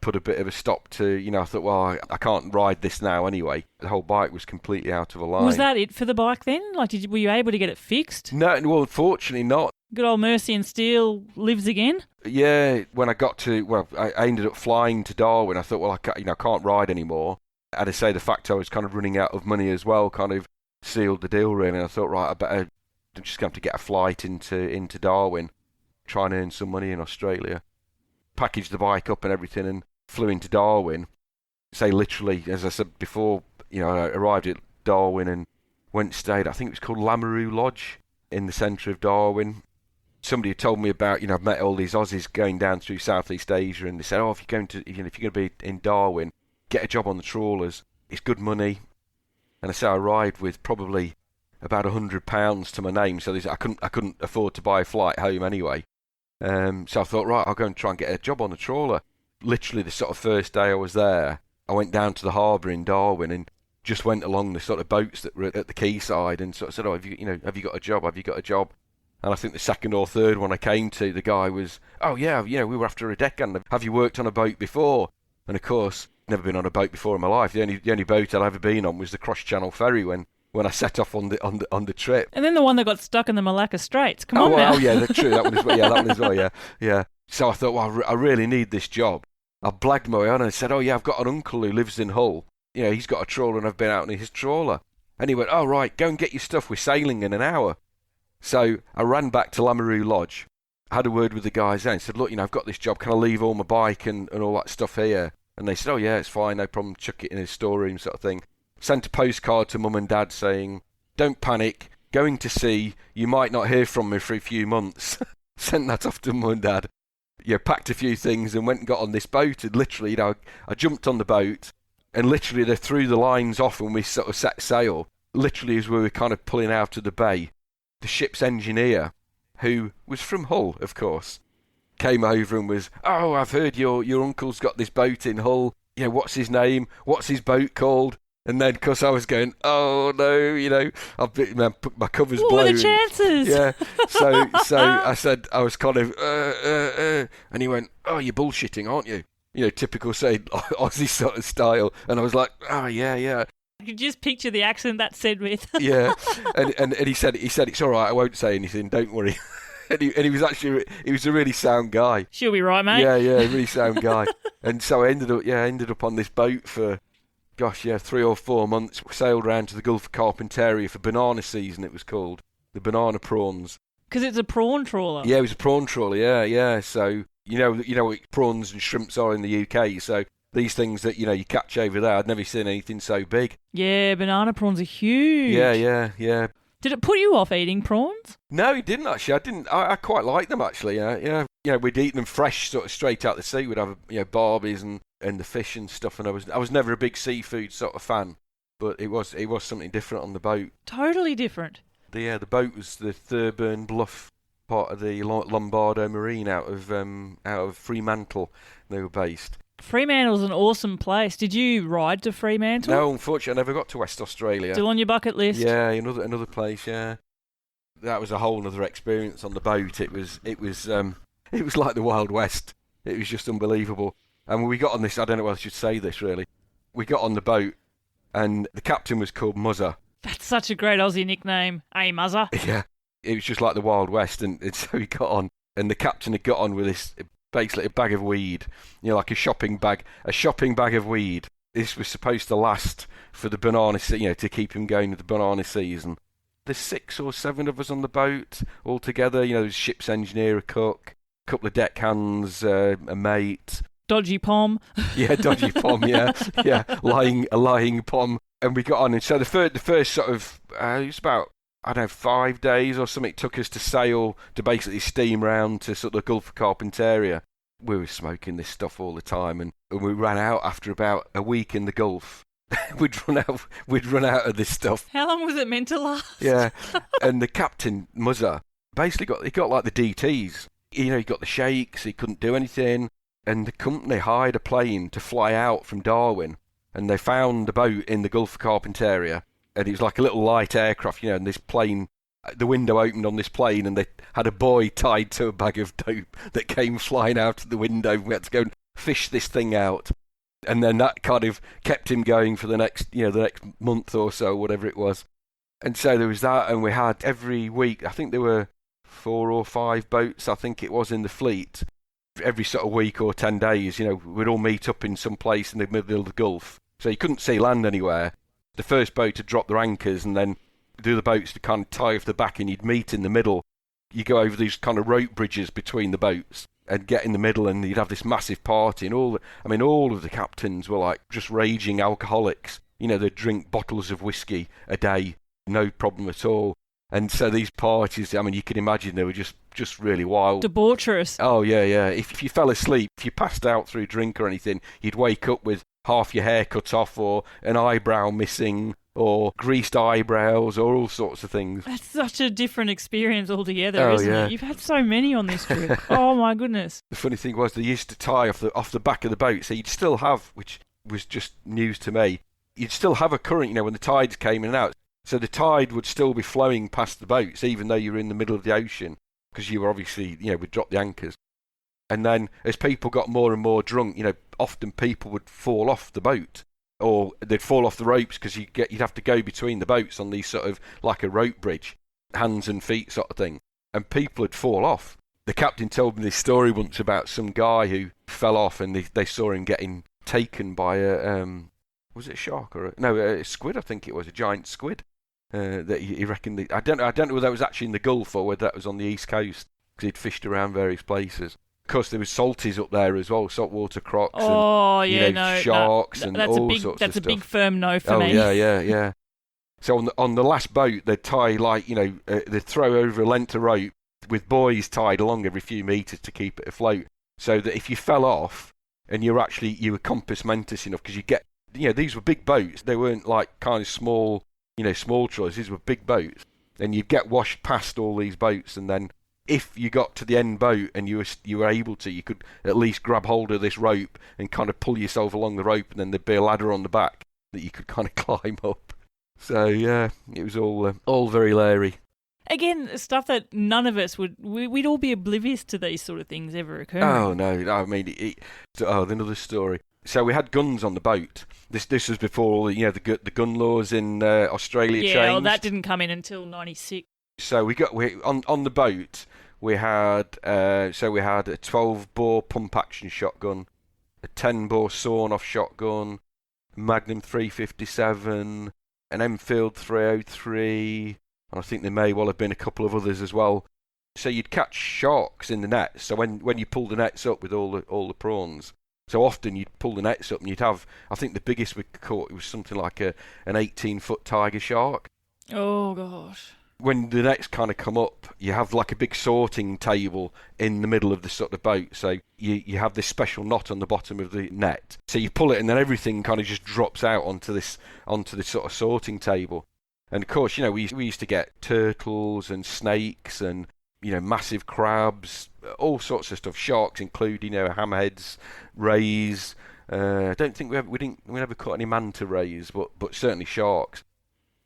put a bit of a stop to, I thought, well, I can't ride this now anyway. The whole bike was completely out of a line. Was that it for the bike then? Like, were you able to get it fixed? No, well, unfortunately not. Good old Mercy and Steel lives again? Yeah, when I got to, I ended up flying to Darwin. I thought, well, I can't ride anymore. And I say the fact I was kind of running out of money as well kind of sealed the deal, really. And I thought, right, I'm just going to have to get a flight into Darwin, try and earn some money in Australia. Packaged the bike up and everything and flew into Darwin. Say literally, as I said before, I arrived at Darwin and went and stayed, I think it was called Lameroo Lodge in the centre of Darwin. Somebody had told me about, I've met all these Aussies going down through Southeast Asia, and they said, if you're going to be in Darwin, get a job on the trawlers. It's good money. And I say I arrived with probably about £100 to my name, so I couldn't afford to buy a flight home anyway. So I thought, right, I'll go and try and get a job on the trawler. Literally the sort of first day I was there, I went down to the harbour in Darwin and just went along the sort of boats that were at the quayside and sort of said, have you got a job? Have you got a job? And I think the second or third one I came to, the guy was, oh yeah, we were after a deckhand. Have you worked on a boat before? And of course, never been on a boat before in my life. The only boat I'd ever been on was the cross-channel ferry when I set off on the trip. And then the one that got stuck in the Malacca Straits. Come on now. Oh yeah, that's true. That one as well. Yeah, that one as well. Yeah. So I thought, well, I really need this job. I blagged my way on and said, oh yeah, I've got an uncle who lives in Hull. He's got a trawler and I've been out in his trawler. And he went, oh right, go and get your stuff. We're sailing in an hour. So I ran back to Lameroo Lodge, had a word with the guys there and said, look, I've got this job. Can I leave all my bike and all that stuff here? And they said, oh yeah, it's fine, no problem. Chuck it in his storeroom sort of thing. Sent a postcard to Mum and Dad saying, don't panic, going to sea, you might not hear from me for a few months. Sent that off to Mum and Dad. Packed a few things and went and got on this boat. And literally, I jumped on the boat and literally they threw the lines off and we sort of set sail. Literally as we were kind of pulling out of the bay, the ship's engineer, who was from Hull, of course, came over and was, oh, I've heard your uncle's got this boat in Hull. What's his name? What's his boat called? And then, because I was going, oh no, I've been, my cover's blown. What are the chances? Yeah. So I said, I was kind of, and he went, oh, you're bullshitting, aren't you? Typical, say, Aussie sort of style. And I was like, oh yeah. I could just picture the accent that's said with. Yeah. And he said, it's all right, I won't say anything, don't worry. And he was a really sound guy. She'll be right, mate. Yeah, really sound guy. And so I ended up on this boat for, 3 or 4 months. We sailed round to the Gulf of Carpentaria for banana season, it was called. The banana prawns. Because it's a prawn trawler. Yeah, it was a prawn trawler, yeah. So, you know what prawns and shrimps are in the UK, so these things that, you catch over there, I'd never seen anything so big. Yeah, banana prawns are huge. Yeah. Did it put you off eating prawns? No, it didn't actually. I quite like them actually. Yeah. We'd eat them fresh, sort of straight out the sea. We'd have barbies and the fish and stuff. And I was never a big seafood sort of fan, but it was something different on the boat. Totally different. The boat was the Thurburn Bluff part of the Lombardo Marine out of Fremantle. They were based. Fremantle's an awesome place. Did you ride to Fremantle? No, unfortunately, I never got to West Australia. Still on your bucket list? Yeah, another place. Yeah, that was a whole other experience on the boat. It was like the Wild West. It was just unbelievable. And we got on this. I don't know whether I should say this really. We got on the boat, and the captain was called Muzzer. That's such a great Aussie nickname. Hey, Muzzer. Yeah, it was just like the Wild West, and so we got on, and the captain had got on with this. Basically a bag of weed, like a shopping bag of weed. This was supposed to last for the banana season, to keep him going with the banana season. There's 6 or 7 of us on the boat all together. There's ship's engineer, a cook, a couple of deckhands, a mate, dodgy pom. Yeah, dodgy pom, yeah. A lying pom. And we got on, and so the first sort of, it was about, I don't know, 5 days or something, it took us to sail, to basically steam round to sort of the Gulf of Carpentaria. We were smoking this stuff all the time, and we ran out after about a week in the Gulf. We'd run out of this stuff. How long was it meant to last? Yeah, and the captain, Muzza, basically got like the DTs. You know, he got the shakes, he couldn't do anything, and the company hired a plane to fly out from Darwin, and they found a boat in the Gulf of Carpentaria, and it was like a little light aircraft, you know, and this plane, the window opened on this plane, and they had a boy tied to a bag of dope that came flying out of the window. We had to go and fish this thing out. And then that kind of kept him going for the next month or so, whatever it was. And so there was that, and we had every week, I think there were 4 or 5 boats, I think it was, in the fleet. Every sort of week or 10 days, you know, we'd all meet up in some place in the middle of the Gulf. So you couldn't see land anywhere. The first boat would drop their anchors, and then the other boats to kind of tie off the back, and you'd meet in the middle. You go over these kind of rope bridges between the boats and get in the middle, and you'd have this massive party, and all of the captains were like just raging alcoholics. You know, they'd drink bottles of whiskey a day, no problem at all. And so these parties, I mean, you can imagine they were just really wild. Debaucherous. Oh, yeah. If you fell asleep, if you passed out through drink or anything, you'd wake up with half your hair cut off, or an eyebrow missing, or greased eyebrows, or all sorts of things. That's such a different experience altogether, isn't it? You've had so many on this trip. Oh, my goodness. The funny thing was, they used to tie off the back of the boat, so you'd still have, which was just news to me, you'd still have a current, you know, when the tides came in and out. So the tide would still be flowing past the boats, even though you were in the middle of the ocean, because you were obviously, you know, we'd drop the anchors. And then as people got more and more drunk, you know, often people would fall off the boat, or they'd fall off the ropes, because you'd have to go between the boats on these sort of like a rope bridge, hands and feet sort of thing, and people would fall off. The captain told me this story once about some guy who fell off, and they saw him getting taken by a was it a shark or a squid? I think it was a giant squid. That he reckoned. I don't know whether that was actually in the Gulf or whether that was on the East Coast, because he'd fished around various places. Of course, there was salties up there as well, saltwater crocs, sharks, and all sorts of stuff. That's a big firm no for me. Oh yeah. So on the last boat, they'd tie they'd throw over a length of rope with buoys tied along every few metres to keep it afloat, so that if you fell off and you were compass mentis enough, because you get, you know, these were big boats. They weren't like kind of small, you know, small trawlers. These were big boats, and you'd get washed past all these boats, and then if you got to the end boat and you were able to, you could at least grab hold of this rope and kind of pull yourself along the rope, and then there'd be a ladder on the back that you could kind of climb up. So yeah, it was all very leery. Again, stuff that none of us we'd all be oblivious to these sort of things ever occurring. Oh no, I mean, another story. So we had guns on the boat. This was before, you know, the gun laws in Australia changed. Yeah, well, that didn't come in until '96. So we on the boat. We had a 12-bore pump-action shotgun, a 10-bore sawn-off shotgun, Magnum 357, an Enfield 303, and I think there may well have been a couple of others as well. So you'd catch sharks in the nets. So when you pull the nets up with all the prawns, so often you'd pull the nets up and you'd have, I think the biggest we caught, it was something like an 18-foot tiger shark. Oh gosh. When the nets kind of come up, you have like a big sorting table in the middle of the sort of boat. So you have this special knot on the bottom of the net. So you pull it, and then everything kind of just drops out onto this sort of sorting table. And of course, you know, we used to get turtles and snakes and, you know, massive crabs, all sorts of stuff. Sharks including, you know, hammerheads, rays. I don't think we never caught any manta rays, but certainly sharks.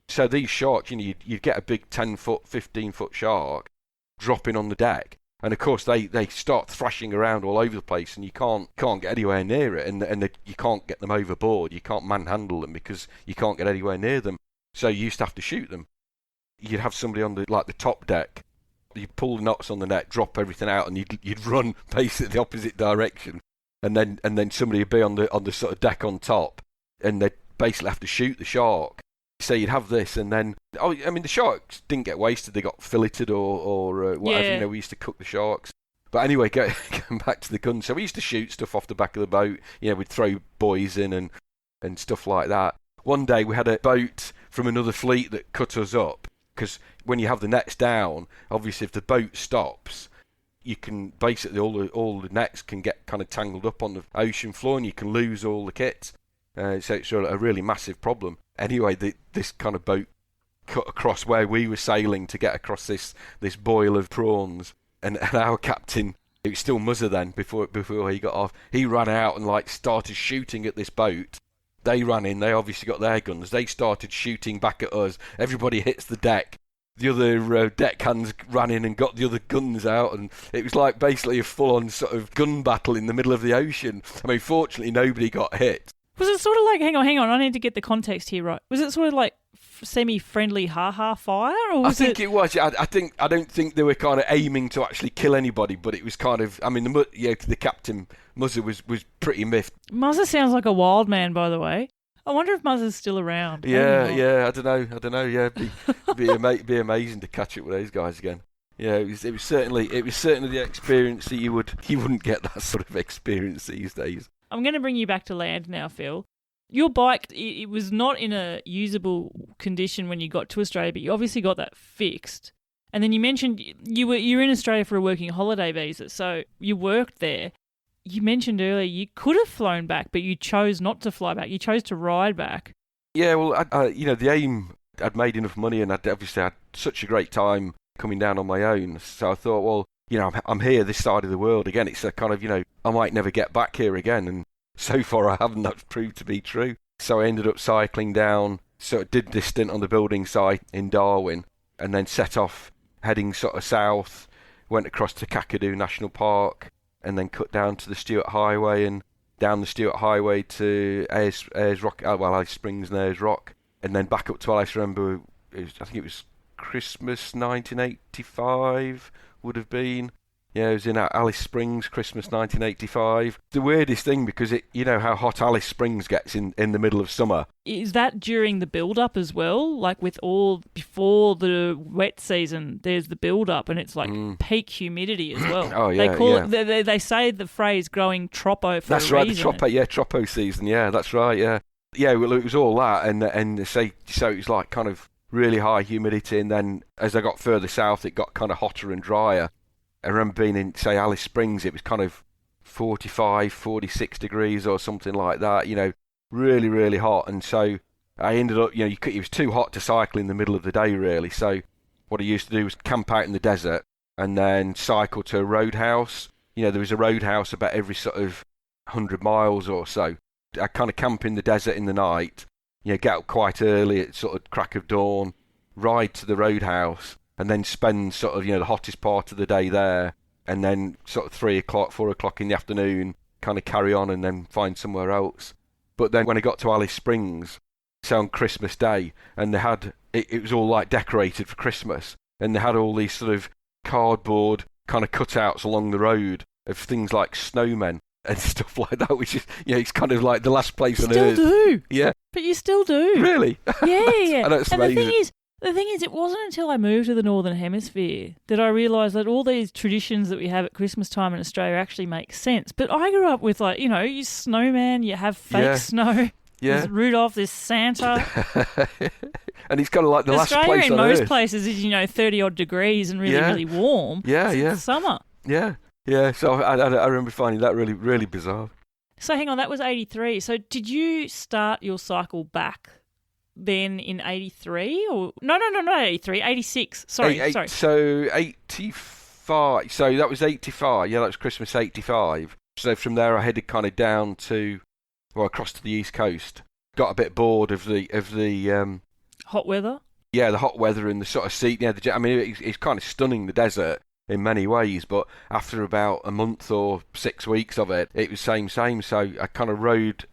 So these sharks, you know, you'd get a big 10-foot, 15-foot shark dropping on the deck, and of course they start thrashing around all over the place, and you can't get anywhere near it, and you can't get them overboard. You can't manhandle them because you can't get anywhere near them. So you used to have to shoot them. You'd have somebody on the top deck. You'd pull the knots on the net, drop everything out, and you'd run basically the opposite direction, and then somebody would be on the sort of deck on top, and they'd basically have to shoot the shark. So you'd have this, and then the sharks didn't get wasted; they got filleted or whatever. Yeah. You know, we used to cook the sharks, But anyway, going back to the gun. So we used to shoot stuff off the back of the boat. We'd throw buoys in and stuff like that. One day we had a boat from another fleet that cut us up, because when you have the nets down, obviously if the boat stops, you can basically all the nets can get kind of tangled up on the ocean floor, and you can lose all the kit. So it's a really massive problem. Anyway, this kind of boat cut across where we were sailing to get across this boil of prawns, and our captain, it was still Muzzer then before he got off, he ran out and started shooting at this boat. They ran in, they obviously got their guns, they started shooting back at us, everybody hits the deck. The other deckhands ran in and got the other guns out, and it was like basically a full-on sort of gun battle in the middle of the ocean. I mean, fortunately nobody got hit. Was it sort of like, hang on, I need to get the context here right. Was it sort of like semi-friendly ha-ha fire? Or was I think it was. I don't think they were kind of aiming to actually kill anybody, but it was kind of, I mean, the captain, Muzzer, was pretty miffed. Muzzer sounds like a wild man, by the way. I wonder if Muzzer's still around. Yeah, I don't know. Yeah, be amazing to catch up with those guys again. Yeah, it was certainly the experience that you wouldn't get that sort of experience these days. I'm going to bring you back to land now, Phill. Your bike, it was not in a usable condition when you got to Australia, but you obviously got that fixed. And then you mentioned you were in Australia for a working holiday visa, so you worked there. You mentioned earlier you could have flown back, but you chose not to fly back. You chose to ride back. Yeah, well, the aim, I'd made enough money, and I'd obviously had such a great time coming down on my own. So I thought, well, I'm here this side of the world again. It's a kind of, I might never get back here again. And so far I haven't. That's proved to be true. So I ended up cycling down, did this stint on the building site in Darwin, and then set off heading sort of south, went across to Kakadu National Park, and then cut down to the Stewart Highway, and down the Stewart Highway to Ayers Rock, Alice Springs and Ayers Rock, and then back up to Alice. Remember, I think it was Christmas 1985 would have been. Yeah, it was in Alice Springs, Christmas 1985. The weirdest thing, because you know how hot Alice Springs gets in the middle of summer. Is that during the build-up as well? Like before the wet season, there's the build-up, and it's like peak humidity as well. Oh, yeah, they call it, they say the phrase growing troppo for that's a right, reason. Troppo season, yeah, that's right, yeah. Yeah, well, it was all that, and so it was like kind of really high humidity, and then as I got further south, it got kind of hotter and drier. I remember being in, say, Alice Springs, it was kind of 45, 46 degrees or something like that, really, really hot. And so I ended up, it was too hot to cycle in the middle of the day, really. So what I used to do was camp out in the desert and then cycle to a roadhouse. There was a roadhouse about every sort of 100 miles or so. I kind of camp in the desert in the night, get up quite early at sort of crack of dawn, ride to the roadhouse, and then spend sort of, the hottest part of the day there, and then sort of 3 o'clock, 4 o'clock in the afternoon, kind of carry on and then find somewhere else. But then when I got to Alice Springs, so on Christmas Day, and they had, it was all like decorated for Christmas, and they had all these sort of cardboard kind of cutouts along the road of things like snowmen and stuff like that, which is, it's kind of like the last place on earth. Still do. Yeah. But you still do. Really? Yeah. That's and amazing. The thing is, it wasn't until I moved to the Northern Hemisphere that I realised that all these traditions that we have at Christmas time in Australia actually make sense. But I grew up with, you snowman, you have fake snow. Yeah. There's Rudolph, there's Santa. And he's kind of like the last Australia place on in most Earth. places is, 30-odd degrees and really, really warm. Yeah, It's summer. Yeah. So I remember finding that really, really bizarre. So hang on, that was 83. So did you start your cycle back then in 83 or no, not 83, 86. Sorry. So 85. So that was 85. Yeah, that was Christmas 85. So from there I headed kind of down to, across to the East Coast. Got a bit bored of the hot weather. Yeah, the hot weather and the sort of seat. Yeah, it's kind of stunning, the desert in many ways. But after about a month or 6 weeks of it, it was same. So I kind of rode.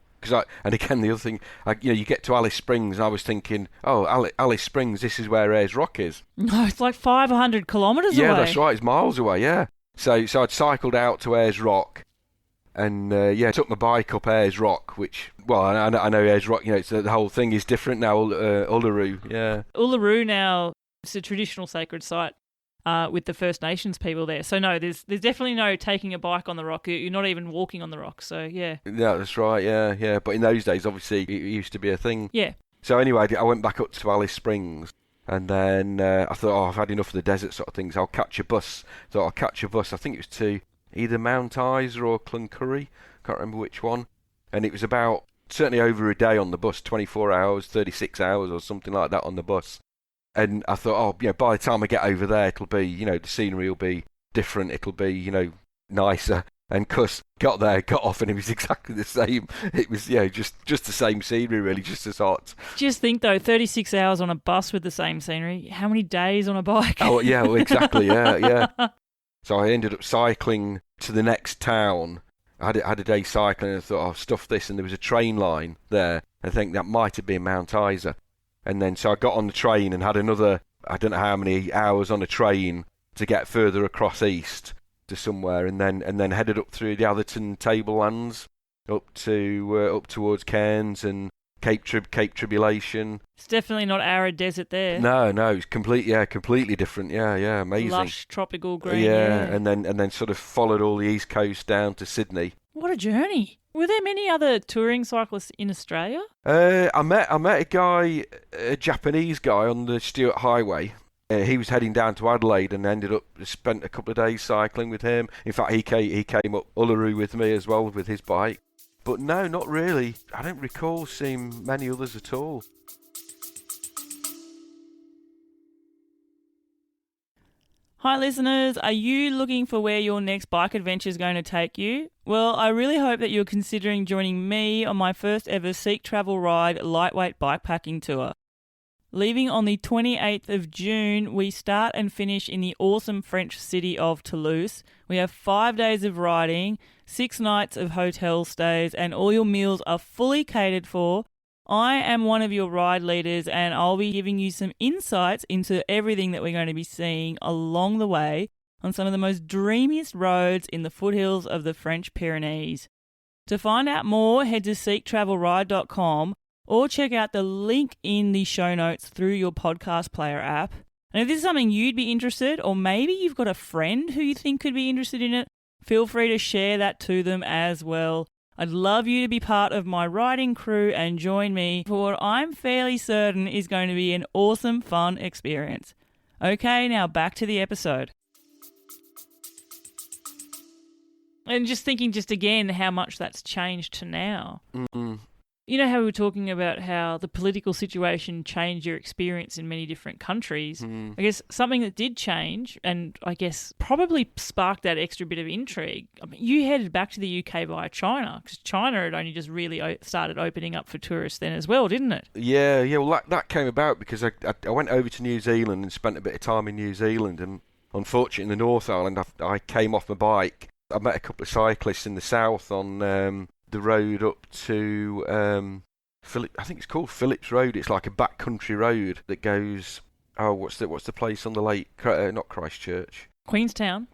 And again, the other thing, you get to Alice Springs, and I was thinking, Alice Springs, this is where Ayers Rock is. No, it's like 500 kilometres away. Yeah, that's right, it's miles away, yeah. So I'd cycled out to Ayers Rock, and took my bike up Ayers Rock, which, I know Ayers Rock, the whole thing is different now, Uluru, yeah. Uluru now, it's a traditional sacred site. with the First Nations people there. So no, there's definitely no taking a bike on the rock. You're not even walking on the rock. So yeah. Yeah, that's right. Yeah. But in those days, obviously, it used to be a thing. Yeah. So anyway, I went back up to Alice Springs, and then I thought, I've had enough of the desert sort of things. I'll catch a bus. So I'll catch a bus. I think it was to either Mount Isa or Cloncurry. Can't remember which one. And it was about certainly over a day on the bus, 24 hours, 36 hours, or something like that on the bus. And I thought, by the time I get over there, it'll be, the scenery will be different. It'll be, nicer. And Cuss got there, got off, and it was exactly the same. It was, just the same scenery, really, just as hot. Just think, though, 36 hours on a bus with the same scenery. How many days on a bike? Oh, yeah, well, exactly, yeah. So I ended up cycling to the next town. I had a day cycling, and I thought, stuff this. And there was a train line there. I think that might have been Mount Isa. And then, so I got on the train and had another, I don't know how many hours on a train to get further across east to somewhere, and then headed up through the Atherton Tablelands up towards Cairns and Cape Tribulation. It's definitely not arid desert there. No, it's completely different. Yeah, amazing. Lush tropical green. Yeah, and then sort of followed all the east coast down to Sydney. What a journey! Were there many other touring cyclists in Australia? I met a guy, a Japanese guy on the Stuart Highway. He was heading down to Adelaide and spent a couple of days cycling with him. In fact, he came up Uluru with me as well with his bike. But no, not really. I don't recall seeing many others at all. Hi listeners, are you looking for where your next bike adventure is going to take you? Well, I really hope that you're considering joining me on my first ever Seek Travel Ride lightweight bikepacking tour. Leaving on the 28th of June, we start and finish in the awesome French city of Toulouse. We have 5 days of riding, 6 nights of hotel stays, and all your meals are fully catered for. I am one of your ride leaders, and I'll be giving you some insights into everything that we're going to be seeing along the way on some of the most dreamiest roads in the foothills of the French Pyrenees. To find out more, head to seektravelride.com or check out the link in the show notes through your podcast player app. And if this is something you'd be interested, or maybe you've got a friend who you think could be interested in it, feel free to share that to them as well. I'd love you to be part of my riding crew and join me for what I'm fairly certain is going to be an awesome, fun experience. Okay, now back to the episode. And just thinking again how much that's changed to now. Mm-mm. You know how we were talking about how the political situation changed your experience in many different countries? Mm. I guess something that did change, and I guess probably sparked that extra bit of intrigue. I mean, you headed back to the UK via China, because China had only just really started opening up for tourists then as well, didn't it? Yeah. Well, that came about because I went over to New Zealand and spent a bit of time in New Zealand, and unfortunately in the North Island, I came off my bike. I met a couple of cyclists in the south on the road up to I think it's called Phillips Road. It's like a backcountry road that goes. What's the place on the lake? Not Christchurch. Queenstown.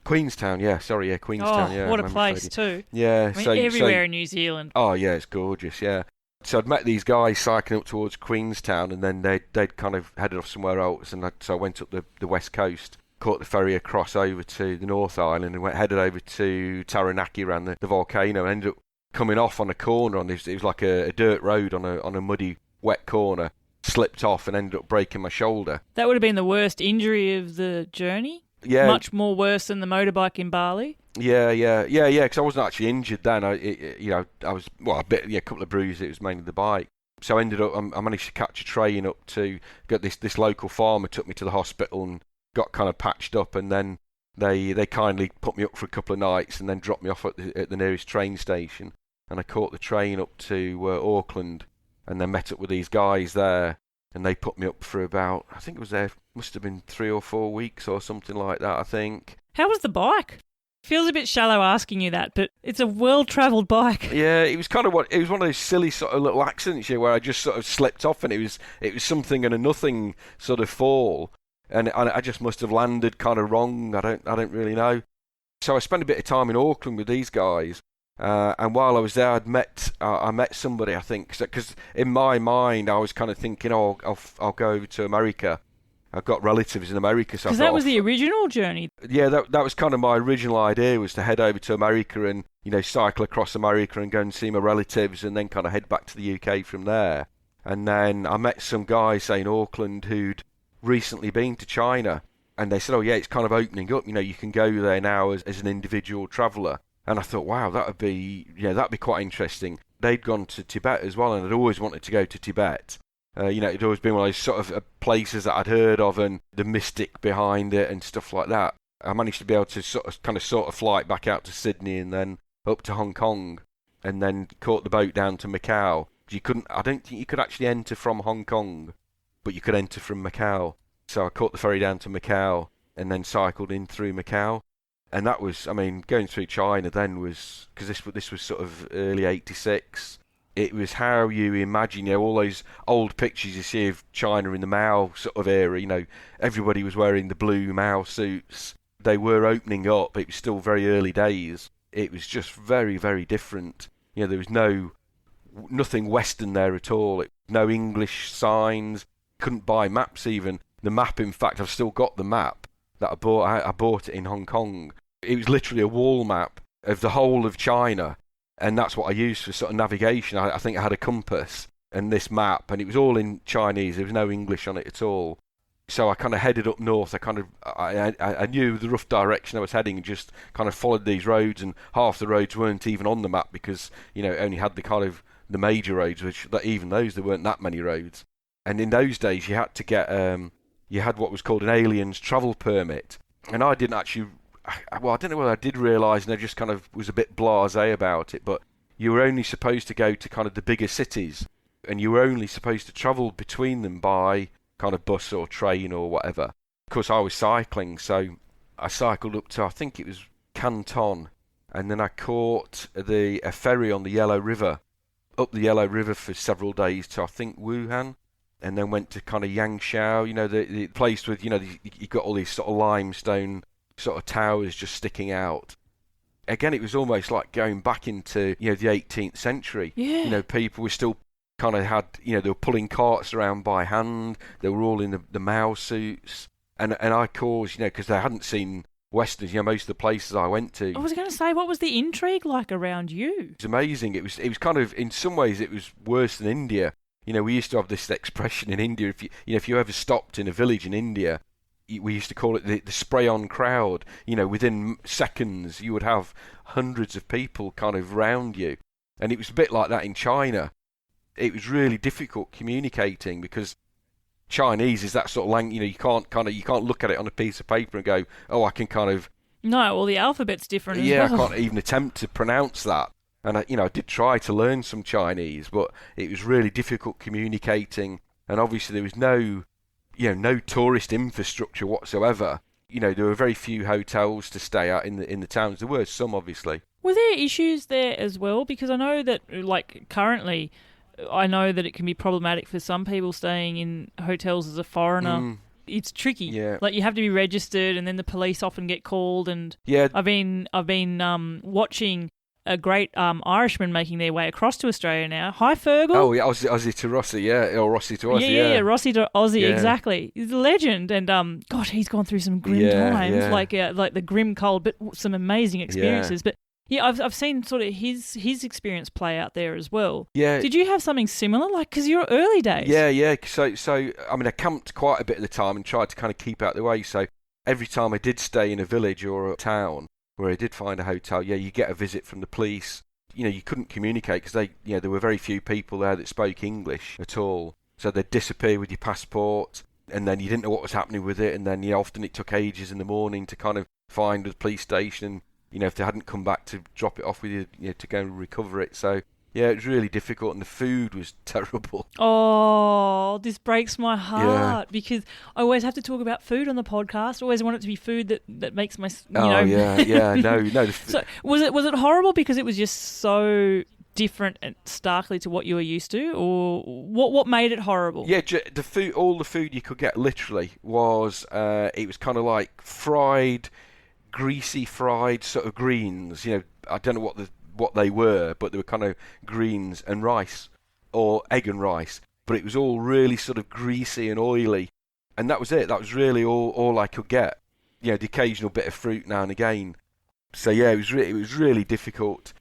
Yeah. Sorry, yeah, Queenstown. Yeah. What a place too. Yeah. I mean, everywhere in New Zealand. Oh yeah, it's gorgeous. Yeah. So I'd met these guys cycling up towards Queenstown, and then they'd kind of headed off somewhere else, and so I went up the west coast. Caught the ferry across over to the North Island and headed over to Taranaki around the volcano, and ended up coming off on a corner it was like a dirt road on a muddy, wet corner. Slipped off and ended up breaking my shoulder. That would have been the worst injury of the journey? Yeah. Much more worse than the motorbike in Bali? Yeah, because I wasn't actually injured then. I was, a couple of bruises. It was mainly the bike. So I managed to catch a train up to get this local farmer took me to the hospital and got kind of patched up, and then they kindly put me up for a couple of nights and then dropped me off at the nearest train station, and I caught the train up to Auckland, and then met up with these guys there, and they put me up for about, I think it was there, must have been 3 or 4 weeks or something like that, I think. How was the bike? Feels a bit shallow asking you that, but it's a well-travelled bike. Yeah, it was kind of one of those silly sort of little accidents here where I just sort of slipped off, and it was something and a nothing sort of fall. And I just must have landed kind of wrong. I don't really know. So I spent a bit of time in Auckland with these guys, and while I was there, I met somebody. I think because in my mind I was kind of thinking, I'll go over to America I've got relatives in America, so because that was the original journey. Yeah, that was kind of my original idea, was to head over to America and, cycle across America and go and see my relatives and then kind of head back to the UK from there. And then I met some guys, say, in Auckland who'd recently been to China, and they said, oh, yeah, it's kind of opening up. You can go there now as an individual traveller. And I thought, wow, that'd be quite interesting. They'd gone to Tibet as well, and I'd always wanted to go to Tibet. It'd always been one of those sort of places that I'd heard of and the mystic behind it and stuff like that. I managed to be able to sort of flight back out to Sydney and then up to Hong Kong, and then caught the boat down to Macau. I don't think you could actually enter from Hong Kong, but you could enter from Macau. So I caught the ferry down to Macau and then cycled in through Macau. And that was, going through China then was, because this was sort of early '86. It was how you imagine, all those old pictures you see of China in the Mao sort of era. Everybody was wearing the blue Mao suits. They were opening up. It was still very early days. It was just very, very different. There was nothing Western there at all. No English signs. Couldn't buy maps even. The map, in fact, I've still got the map that I bought. I bought it in Hong Kong. It was literally a wall map of the whole of China. And that's what I used for sort of navigation. I think I had a compass and this map, and it was all in Chinese. There was no English on it at all. So I kind of headed up north. I knew the rough direction I was heading and just kind of followed these roads, and half the roads weren't even on the map because, it only had the kind of the major roads, which even those, there weren't that many roads. And in those days, you had to get, you had what was called an alien's travel permit. And I didn't actually... Well, I don't know whether I did realise, and I just kind of was a bit blasé about it, but you were only supposed to go to kind of the bigger cities, and you were only supposed to travel between them by kind of bus or train or whatever. Of course, I was cycling, so I cycled up to, I think it was Canton, and then I caught a ferry on the Yellow River, up the Yellow River for several days to, I think, Wuhan, and then went to kind of Yangshao, the place with, you got all these sort of limestone sort of towers just sticking out. Again, it was almost like going back into, the 18th century. Yeah. People were still kind of had, they were pulling carts around by hand. They were all in the Mao suits. And I caused, because they hadn't seen Westerns, most of the places I went to. I was going to say, what was the intrigue like around you? It was amazing. It was kind of, in some ways, it was worse than India. We used to have this expression in India, if you ever stopped in a village in India, we used to call it the spray-on crowd. Within seconds, you would have hundreds of people kind of round you. And it was a bit like that in China. It was really difficult communicating because Chinese is that sort of language, you can't look at it on a piece of paper and go, oh, I can kind of... No, well, the alphabet's different as well. Yeah, I can't even attempt to pronounce that. And, I did try to learn some Chinese, but it was really difficult communicating. And obviously there was no tourist infrastructure whatsoever. There were very few hotels to stay at in the towns. There were some, obviously. Were there issues there as well? Because I know that, currently, I know that it can be problematic for some people staying in hotels as a foreigner. It's tricky. Yeah. You have to be registered, and then the police often get called. And yeah. I've been watching a great Irishman making their way across to Australia now. Hi, Fergal. Oh, yeah, Aussie to Rossi, yeah. Or Rossi to Aussie, yeah. Yeah, Rossi to Aussie, yeah. Exactly. He's a legend. And, gosh, he's gone through some grim times, yeah. like the grim cold, but some amazing experiences. Yeah. But, yeah, I've seen sort of his experience play out there as well. Yeah. Did you have something similar? Because you're early days. Yeah. So I camped quite a bit of the time and tried to kind of keep out the way. So every time I did stay in a village or a town where I did find a hotel, you get a visit from the police. You couldn't communicate because there were very few people there that spoke English at all. So they'd disappear with your passport, and then you didn't know what was happening with it. And then often it took ages in the morning to kind of find the police station. If they hadn't come back to drop it off with you, to go and recover it. So yeah, it was really difficult, and the food was terrible. Oh, this breaks my heart because I always have to talk about food on the podcast. I always want it to be food that makes my yeah. No. So was it horrible because it was just so different and starkly to what you were used to, or what made it horrible? Yeah, the food, all the food you could get literally was it was kind of like greasy fried sort of greens. I don't know what they were, but they were kind of greens and rice, or egg and rice. But it was all really sort of greasy and oily. And that was it. That was really all I could get. You know, the occasional bit of fruit now and again. So yeah, it was really difficult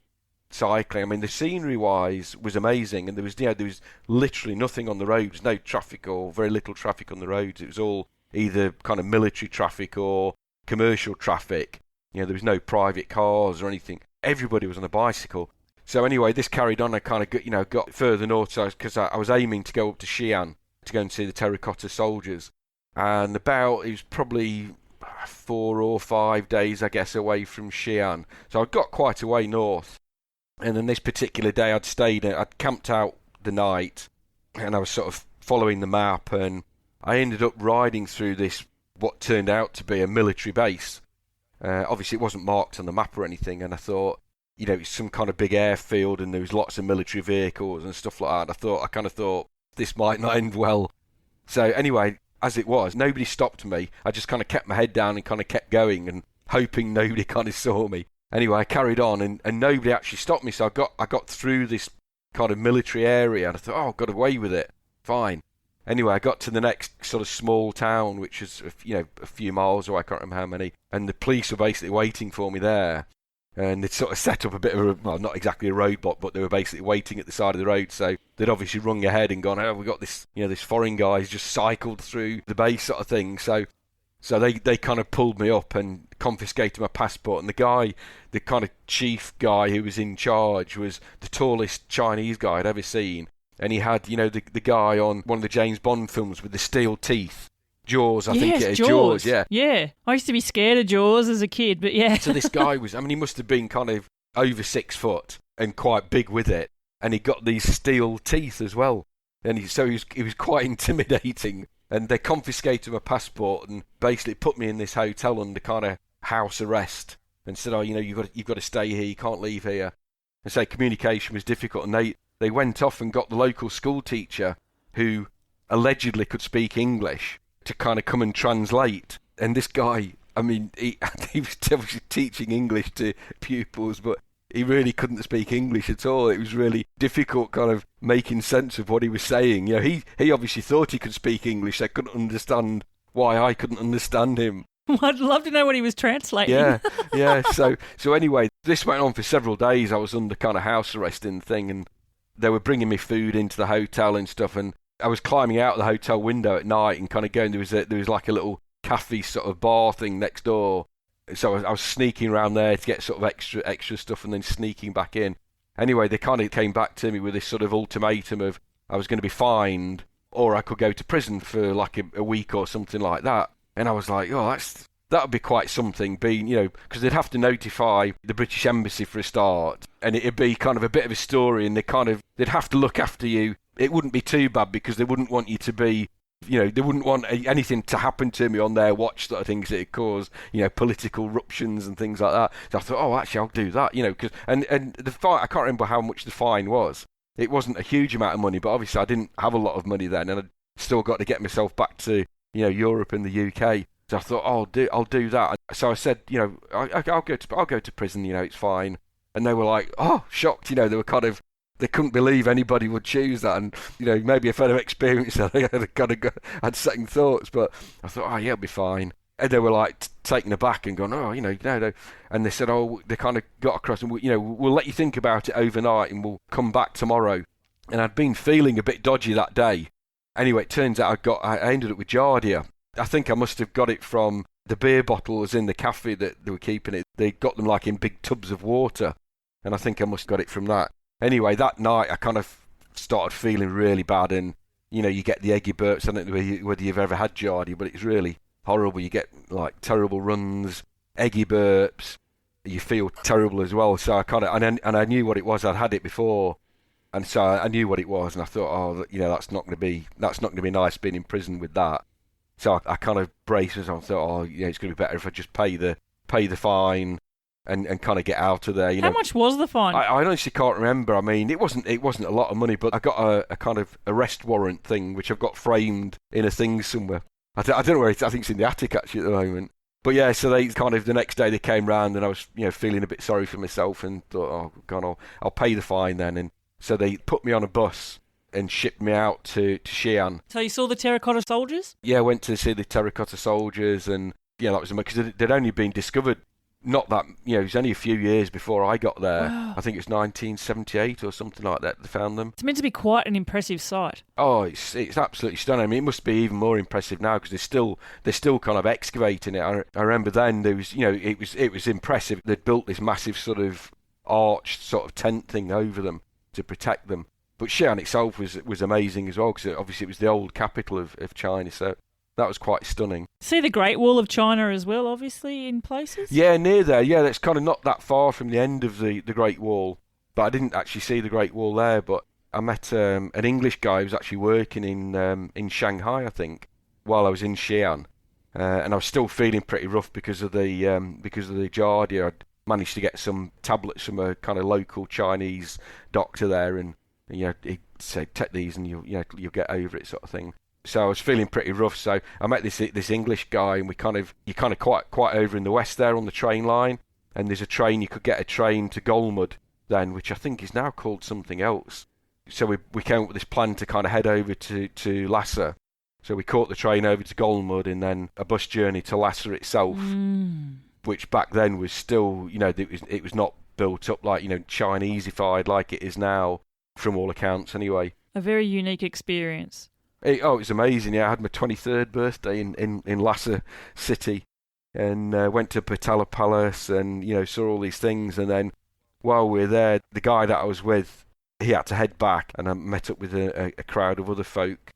cycling. I mean, the scenery-wise was amazing, and there was literally nothing on the roads, no traffic or very little traffic on the roads. It was all either kind of military traffic or commercial traffic. You know, there was no private cars or anything. Everybody was on a bicycle. So anyway, this carried on. I kind of got further north, because I was aiming to go up to Xi'an to go and see the terracotta soldiers, and it was probably 4 or 5 days, I guess, away from Xi'an. So I got quite a way north. And then this particular day I'd camped out the night, and I was sort of following the map, and I ended up riding through this, what turned out to be a military base. Obviously it wasn't marked on the map or anything, and I thought, you know, it's some kind of big airfield, and there was lots of military vehicles and stuff like that. I kind of thought this might not end well. So anyway, as it was, nobody stopped me. I just kind of kept my head down and kind of kept going and hoping nobody kind of saw me. Anyway, I carried on, and nobody actually stopped me. So I got through this kind of military area, and I thought, I got away with it. Fine. Anyway, I got to the next sort of small town, which was, a few miles away. I can't remember how many. And the police were basically waiting for me there. And they'd sort of set up a bit of not exactly a roadblock, but they were basically waiting at the side of the road. So they'd obviously rung ahead and gone, we got this, this foreign guy who's just cycled through the base sort of thing. So they kind of pulled me up and confiscated my passport. And the kind of chief guy who was in charge was the tallest Chinese guy I'd ever seen. And he had, the guy on one of the James Bond films with the steel teeth. Jaws, I think it is. Jaws, yeah. Yeah. I used to be scared of Jaws as a kid, but yeah. So this guy he must have been kind of over 6 foot and quite big with it. And he got these steel teeth as well. And he was quite intimidating. And they confiscated my passport and basically put me in this hotel under kind of house arrest and said, you've got to stay here, you can't leave here. And so communication was difficult. And they went off and got the local school teacher who allegedly could speak English to kind of come and translate. And this guy, he was obviously teaching English to pupils, but he really couldn't speak English at all. It was really difficult kind of making sense of what he was saying. He obviously thought he could speak English. I couldn't understand why I couldn't understand him. I'd love to know what he was translating. Yeah. So anyway, this went on for several days. I was under kind of house arrest and thing, and they were bringing me food into the hotel and stuff, and I was climbing out the hotel window at night and kind of going, there was like a little cafe sort of bar thing next door. So I was sneaking around there to get sort of extra stuff and then sneaking back in. Anyway, they kind of came back to me with this sort of ultimatum of I was going to be fined or I could go to prison for like a week or something like that. And I was like, that would be quite something, being, because they'd have to notify the British Embassy for a start, and it'd be kind of a bit of a story, and they'd have to look after you. It wouldn't be too bad because they wouldn't want you to be, they wouldn't want anything to happen to me on their watch sort of things that would cause, political ruptions and things like that. So I thought, actually, I'll do that, because, and the fine, I can't remember how much the fine was. It wasn't a huge amount of money, but obviously I didn't have a lot of money then, and I'd still got to get myself back to, Europe and the UK. So I thought, I'll do that. So I said, I'll go to prison, it's fine. And they were like, shocked, they were kind of, they couldn't believe anybody would choose that. And, maybe if I'd have experienced that, I had second thoughts. But I thought, it'll be fine. And they were like taken aback and gone, no. And they said, they kind of got across and, we'll let you think about it overnight and we'll come back tomorrow. And I'd been feeling a bit dodgy that day. Anyway, it turns out I ended up with giardia. I think I must have got it from the beer bottles in the cafe that they were keeping it. They got them like in big tubs of water. And I think I must have got it from that. Anyway, that night I kind of started feeling really bad, and you get the eggy burps. I don't know whether you've ever had giardia, but it's really horrible. You get like terrible runs, eggy burps. You feel terrible as well. So I kind of and I knew what it was. I'd had it before, and so I knew what it was. And I thought, that's not going to be nice being in prison with that. So I kind of braced myself and thought, it's going to be better if I just pay the fine. And kind of get out of there. How much was the fine? I honestly can't remember. I mean, it wasn't a lot of money, but I got a kind of arrest warrant thing, which I've got framed in a thing somewhere. I don't know where it is. I think it's in the attic actually at the moment. But yeah, so they kind of the next day they came round, and I was feeling a bit sorry for myself and thought, I'll pay the fine then. And so they put me on a bus and shipped me out to Xi'an. So you saw the terracotta soldiers? Yeah, I went to see the terracotta soldiers, and that was because they'd only been discovered. Not that, it was only a few years before I got there. Wow. I think it was 1978 or something like that they found them. It's meant to be quite an impressive sight. Oh, it's absolutely stunning. I mean, it must be even more impressive now because they're still kind of excavating it. I remember then there was, it was impressive. They'd built this massive sort of arched sort of tent thing over them to protect them. But Xi'an itself was amazing as well because obviously it was the old capital of China, so that was quite stunning. See the Great Wall of China as well, obviously, in places? Yeah, near there. Yeah, that's kind of not that far from the end of the Great Wall. But I didn't actually see the Great Wall there. But I met an English guy who was actually working in Shanghai, I think, while I was in Xi'an. And I was still feeling pretty rough because of the giardia. I'd managed to get some tablets from a kind of local Chinese doctor there, and he said, take these and you'll get over it, sort of thing. So I was feeling pretty rough. So I met this English guy, and you're kind of quite over in the west there on the train line. And there's a train, you could get a train to Golmud then, which I think is now called something else. So we came up with this plan to kind of head over to Lhasa. So we caught the train over to Golmud and then a bus journey to Lhasa itself, which back then was still, it was not built up like, Chinesified like it is now, from all accounts anyway. A very unique experience. It was amazing. Yeah, I had my 23rd birthday in Lhasa city, and went to Patala Palace, and saw all these things. And then while we were there, the guy that I was with, he had to head back, and I met up with a crowd of other folk,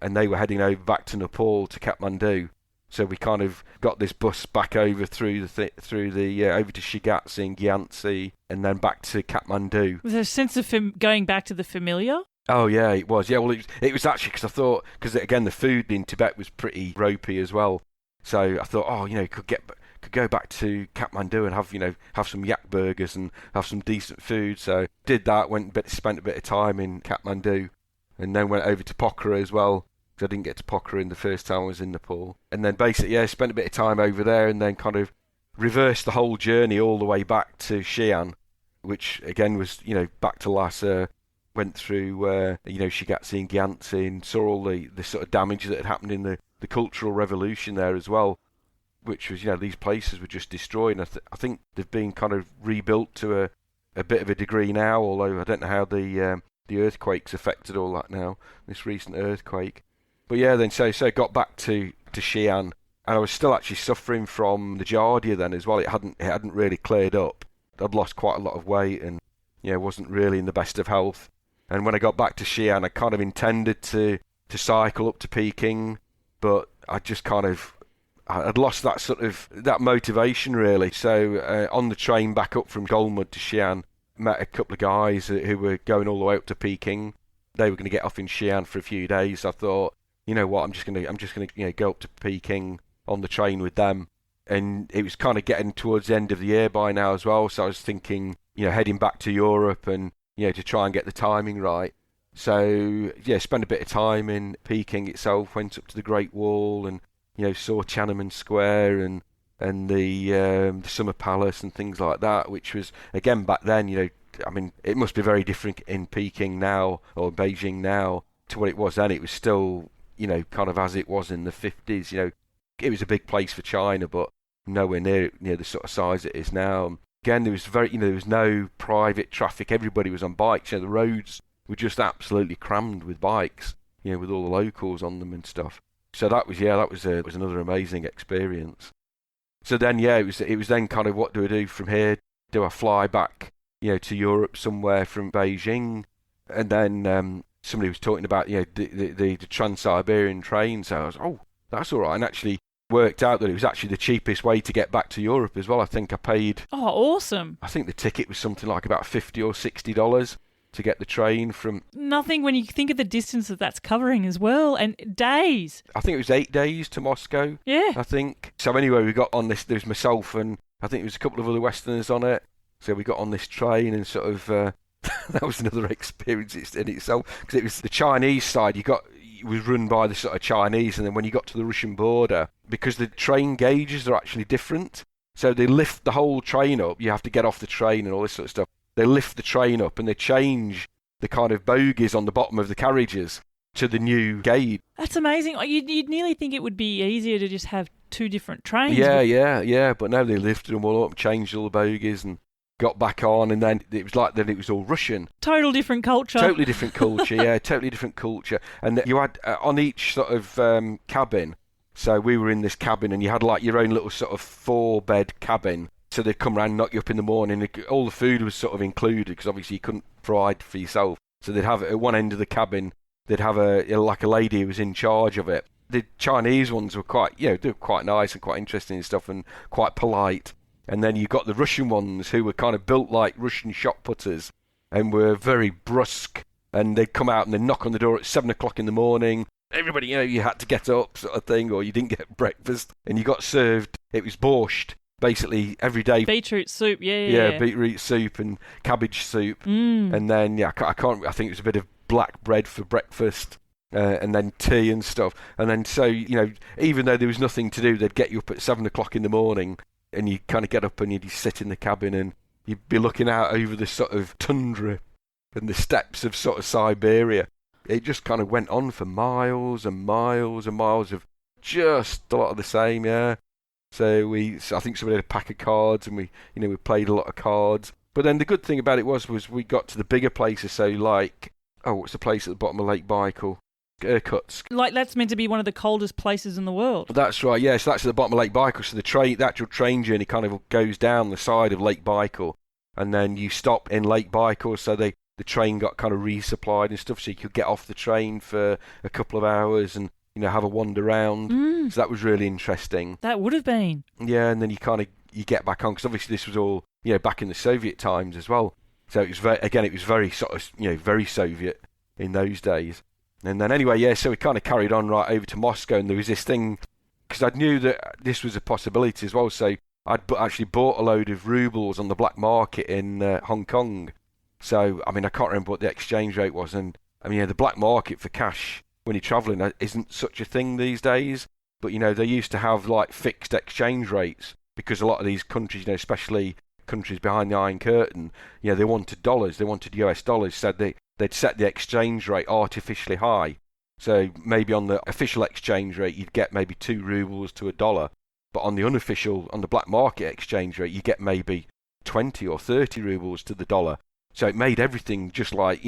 and they were heading over back to Nepal to Kathmandu. So we kind of got this bus back over through over to Shigatse and Gyantse, and then back to Kathmandu. Was there a sense of going back to the familiar? Oh yeah, it was. Yeah, well, it was actually because I thought, because again the food in Tibet was pretty ropey as well. So I thought, could go back to Kathmandu and have some yak burgers and have some decent food. So did that. Spent a bit of time in Kathmandu, and then went over to Pokhara as well. I didn't get to Pokhara in the first time I was in Nepal. And then basically, spent a bit of time over there, and then kind of reversed the whole journey all the way back to Xi'an, which again was, back to Lhasa. Went through, Shigatse and Gyantse, and saw all the sort of damage that had happened in the Cultural Revolution there as well, which was, these places were just destroyed. And I think they've been kind of rebuilt to a bit of a degree now, although I don't know how the earthquakes affected all that now, this recent earthquake. But yeah, then so I got back to Xi'an, and I was still actually suffering from the giardia then as well. It hadn't really cleared up. I'd lost quite a lot of weight, and wasn't really in the best of health. And when I got back to Xi'an, I kind of intended to cycle up to Peking, but I just I'd lost that motivation really. So on the train back up from Golmud to Xi'an, met a couple of guys who were going all the way up to Peking. They were going to get off in Xi'an for a few days. I thought, you know what, I'm just gonna go up to Peking on the train with them. And it was kind of getting towards the end of the year by now as well. So I was thinking, heading back to Europe and to try and get the timing right. So, spent a bit of time in Peking itself, went up to the Great Wall and, saw Tiananmen Square and the Summer Palace and things like that, which was, again, back then, it must be very different in Peking now, or Beijing now, to what it was then. It was still, kind of as it was in the 50s, it was a big place for China, but nowhere near the sort of size it is now. Again, there was there was no private traffic. Everybody was on bikes. The roads were just absolutely crammed with bikes. With all the locals on them and stuff. So that was another amazing experience. So then it was then kind of, what do I do from here? Do I fly back to Europe somewhere from Beijing? And then somebody was talking about the Trans-Siberian train. So I was, that's all right. And actually worked out that it was actually the cheapest way to get back to Europe as well. I think I paid... Oh, awesome. I think the ticket was something like about $50 or $60 to get the train from... Nothing when you think of the distance that's covering as well, and days. I think it was 8 days to Moscow. Yeah. I think. So anyway, we got on this, there was myself and I think there was a couple of other Westerners on it. So we got on this train and sort of... that was another experience in itself, because it was the Chinese side. It was run by the sort of Chinese, and then when you got to the Russian border, because the train gauges are actually different, so they lift the whole train up. You have to get off the train and all this sort of stuff. They lift the train up and they change the kind of bogies on the bottom of the carriages to the new gauge. That's amazing. You'd nearly think it would be easier to just have two different trains. Yeah. But no, they lifted them all up, changed all the bogies, and got back on. And then it was like then it was all Russian. Total different culture. Totally different culture. Yeah, totally different culture. And you had on each sort of cabin. So we were in this cabin, and you had like your own little sort of 4-bed cabin. So they'd come around, knock you up in the morning. All the food was sort of included because obviously you couldn't provide for yourself. So they'd have at one end of the cabin. They'd have a lady who was in charge of it. The Chinese ones were quite, they were quite nice and quite interesting and stuff and quite polite. And then you got the Russian ones who were kind of built like Russian shot putters and were very brusque. And they'd come out and they'd knock on the door at 7 o'clock in the morning. Everybody, you had to get up sort of thing, or you didn't get breakfast. And you got served, it was borscht, basically every day. Beetroot soup, Yeah, beetroot soup and cabbage soup. And then, I think it was a bit of black bread for breakfast, and then tea and stuff. And then so, even though there was nothing to do, they'd get you up at 7 o'clock in the morning, and you kind of get up and you'd sit in the cabin and you'd be looking out over the sort of tundra and the steppes of sort of Siberia. It just kind of went on for miles and miles and miles of just a lot of the same, yeah. So I think somebody had a pack of cards, and we played a lot of cards. But then the good thing about it was we got to the bigger places, so like, what's the place at the bottom of Lake Baikal? Irkutsk. Like, that's meant to be one of the coldest places in the world. That's right, yeah. So that's at the bottom of Lake Baikal. So the actual train journey kind of goes down the side of Lake Baikal, and then you stop in Lake Baikal. So the train got kind of resupplied and stuff, so you could get off the train for a couple of hours and have a wander around. So that was really interesting. That would have been. Yeah, and then you get back on, because obviously this was all back in the Soviet times as well. So it was very sort of very Soviet in those days. And then anyway, so we kind of carried on right over to Moscow, and there was this thing, because I knew that this was a possibility as well. So I'd actually bought a load of rubles on the black market in Hong Kong. So I can't remember what the exchange rate was, and the black market for cash when you're travelling isn't such a thing these days. But they used to have like fixed exchange rates, because a lot of these countries, especially countries behind the Iron Curtain, they wanted dollars, they wanted US dollars, so they'd set the exchange rate artificially high. So maybe on the official exchange rate you'd get maybe 2 rubles to $1, but on the unofficial, on the black market exchange rate, you get maybe 20 or 30 rubles to the dollar. So it made everything just like,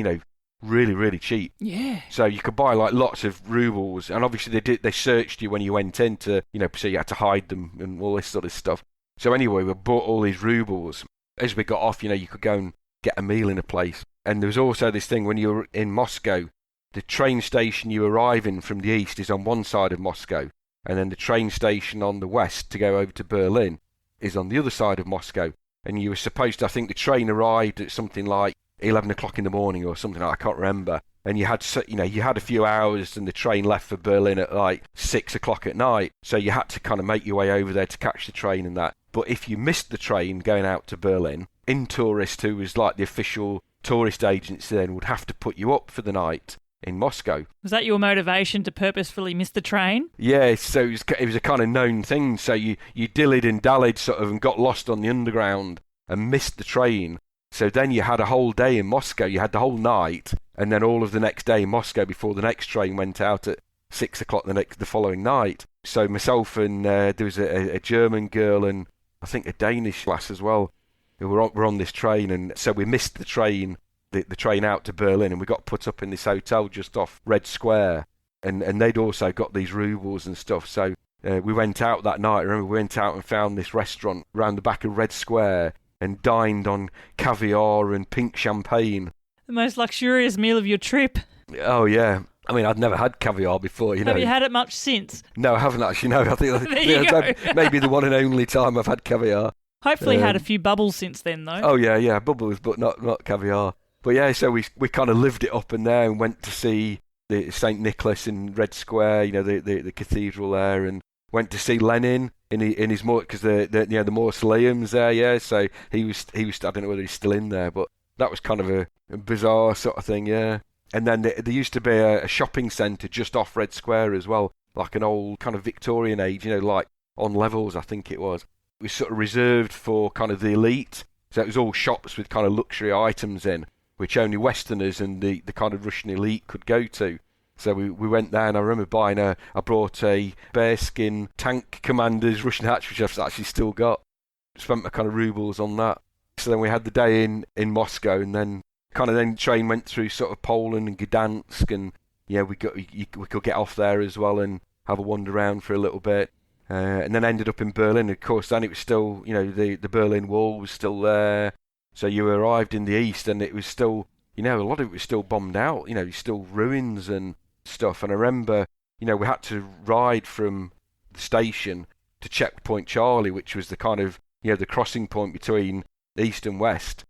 really, really cheap. Yeah. So you could buy like lots of rubles, and obviously they searched you when you went in to, so you had to hide them and all this sort of stuff. So anyway, we bought all these rubles. As we got off, you could go and get a meal in a place. And there was also this thing when you were in Moscow, the train station you arrive in from the east is on one side of Moscow, and then the train station on the west to go over to Berlin is on the other side of Moscow. And you were supposed to, I think the train arrived at something like 11 o'clock in the morning or something, I can't remember. And you had a few hours, and the train left for Berlin at like 6 o'clock at night. So you had to kind of make your way over there to catch the train and that. But if you missed the train going out to Berlin, Intourist, who was like the official tourist agency then, would have to put you up for the night in Moscow. Was that your motivation to purposefully miss the train? Yeah, so it was a kind of known thing. So you dillied and dallied sort of and got lost on the underground and missed the train. So then you had a whole day in Moscow. You had the whole night, and then all of the next day in Moscow before the next train went out at 6 o'clock the following night. So myself and there was a German girl and I think a Danish lass as well, who were on this train, and so we missed the train. The train out to Berlin, and we got put up in this hotel just off Red Square, and they'd also got these rubles and stuff. So we went out that night. I remember we went out and found this restaurant around the back of Red Square and dined on caviar and pink champagne. The most luxurious meal of your trip. Oh yeah, I'd never had caviar before. Have you had it much since? No, I haven't actually. No, I think there you go. Maybe the one and only time I've had caviar. Hopefully, had a few bubbles since then, though. Oh yeah, bubbles, but not caviar. But yeah, so we kind of lived it up in there and went to see the St. Nicholas in Red Square, the cathedral there, and went to see Lenin in his because the mausoleum's there, yeah. So he was I don't know whether he's still in there, but that was kind of a bizarre sort of thing, yeah. And then there used to be a shopping centre just off Red Square as well, like an old kind of Victorian age, like on levels, I think it was. It was sort of reserved for kind of the elite, so it was all shops with kind of luxury items in. which only Westerners and the kind of Russian elite could go to. So we went there, and I remember I brought a bearskin tank commander's Russian hatch, which I've actually still got. Spent my kind of rubles on that. So then we had the day in Moscow, and then train went through sort of Poland and Gdansk, and we could get off there as well and have a wander around for a little bit. And then ended up in Berlin. Of course, then it was still, the Berlin Wall was still there. So you arrived in the east, and it was still, a lot of it was still bombed out. Still ruins and stuff. And I remember, we had to ride from the station to Checkpoint Charlie, which was the kind of, the crossing point between east and west.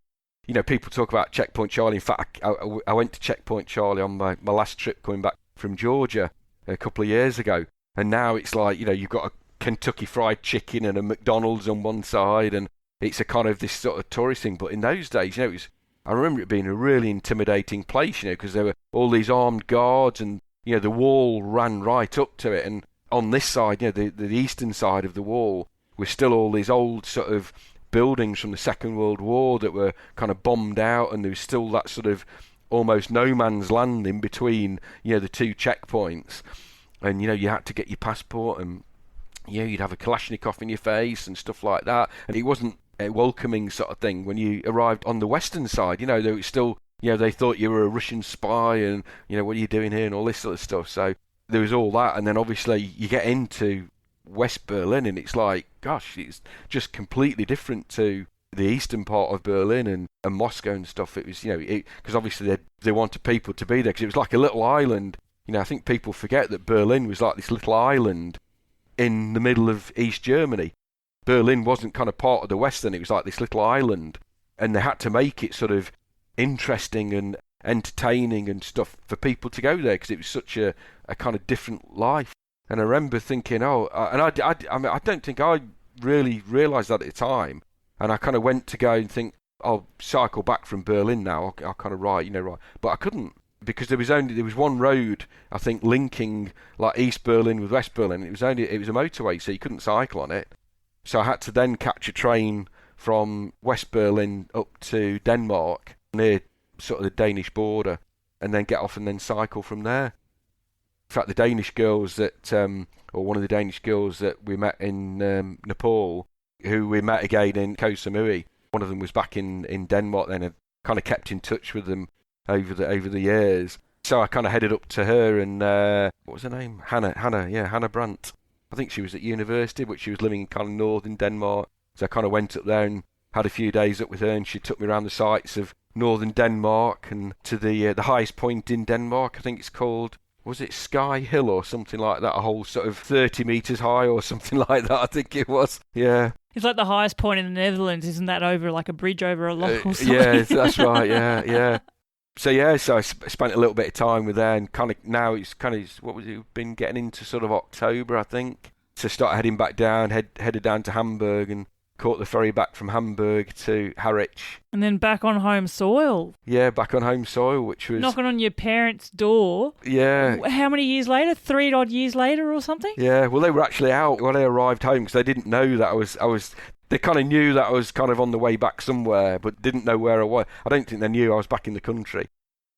People talk about Checkpoint Charlie. In fact, I went to Checkpoint Charlie on my last trip coming back from Georgia a couple of years ago. And now it's like, you've got a Kentucky Fried Chicken and a McDonald's on one side, and it's a kind of this sort of tourist thing. But in those days, I remember it being a really intimidating place, because there were all these armed guards, and, the wall ran right up to it. And on this side, the eastern side of the wall, were still all these old sort of buildings from the Second World War that were kind of bombed out, and there was still that sort of almost no man's land in between, the two checkpoints. And, you had to get your passport, and, you'd have a Kalashnikov in your face and stuff like that. And it wasn't a welcoming sort of thing when you arrived on the western side. There was still, they thought you were a Russian spy, and, what are you doing here and all this sort of stuff. So there was all that. And then obviously you get into West Berlin, and it's like, gosh, it's just completely different to the eastern part of Berlin and Moscow and stuff. It was, because obviously they wanted people to be there, because it was like a little island. I think people forget that Berlin was like this little island in the middle of East Germany. Berlin wasn't kind of part of the West then, it was like this little island. And they had to make it sort of interesting and entertaining and stuff for people to go there, because it was such a kind of different life. And I remember thinking, I don't think I really realised that at the time. And I kind of went to go and think, I'll cycle back from Berlin now, I'll kind of right. But I couldn't, because there was one road, I think, linking like East Berlin with West Berlin. It was a motorway, so you couldn't cycle on it. So I had to then catch a train from West Berlin up to Denmark, near sort of the Danish border, and then get off and then cycle from there. In fact, the Danish girls or one of the Danish girls that we met in Nepal, who we met again in Koh Samui, one of them was back in Denmark then, and kind of kept in touch with them over the years. So I kind of headed up to her, and what was her name? Hannah Brandt. I think she was at university, but she was living in kind of northern Denmark. So I kind of went up there and had a few days up with her, and she took me around the sites of northern Denmark and to the highest point in Denmark. I think it's called, was it Sky Hill or something like that? A whole sort of 30 metres high or something like that, I think it was. Yeah. It's like the highest point in the Netherlands, isn't that over like a bridge over a lock or something? Yeah, that's right, yeah. So I spent a little bit of time with her, and kind of now it's kind of, what was it, been getting into sort of October, I think. So start heading back down, headed down to Hamburg, and caught the ferry back from Hamburg to Harwich. And then back on home soil. Yeah, back on home soil, which was... knocking on your parents' door. Yeah. How many years later? 3 odd years later or something? Yeah, well, they were actually out when I arrived home, because they didn't know that I was... They kind of knew that I was kind of on the way back somewhere, but didn't know where I was. I don't think they knew I was back in the country.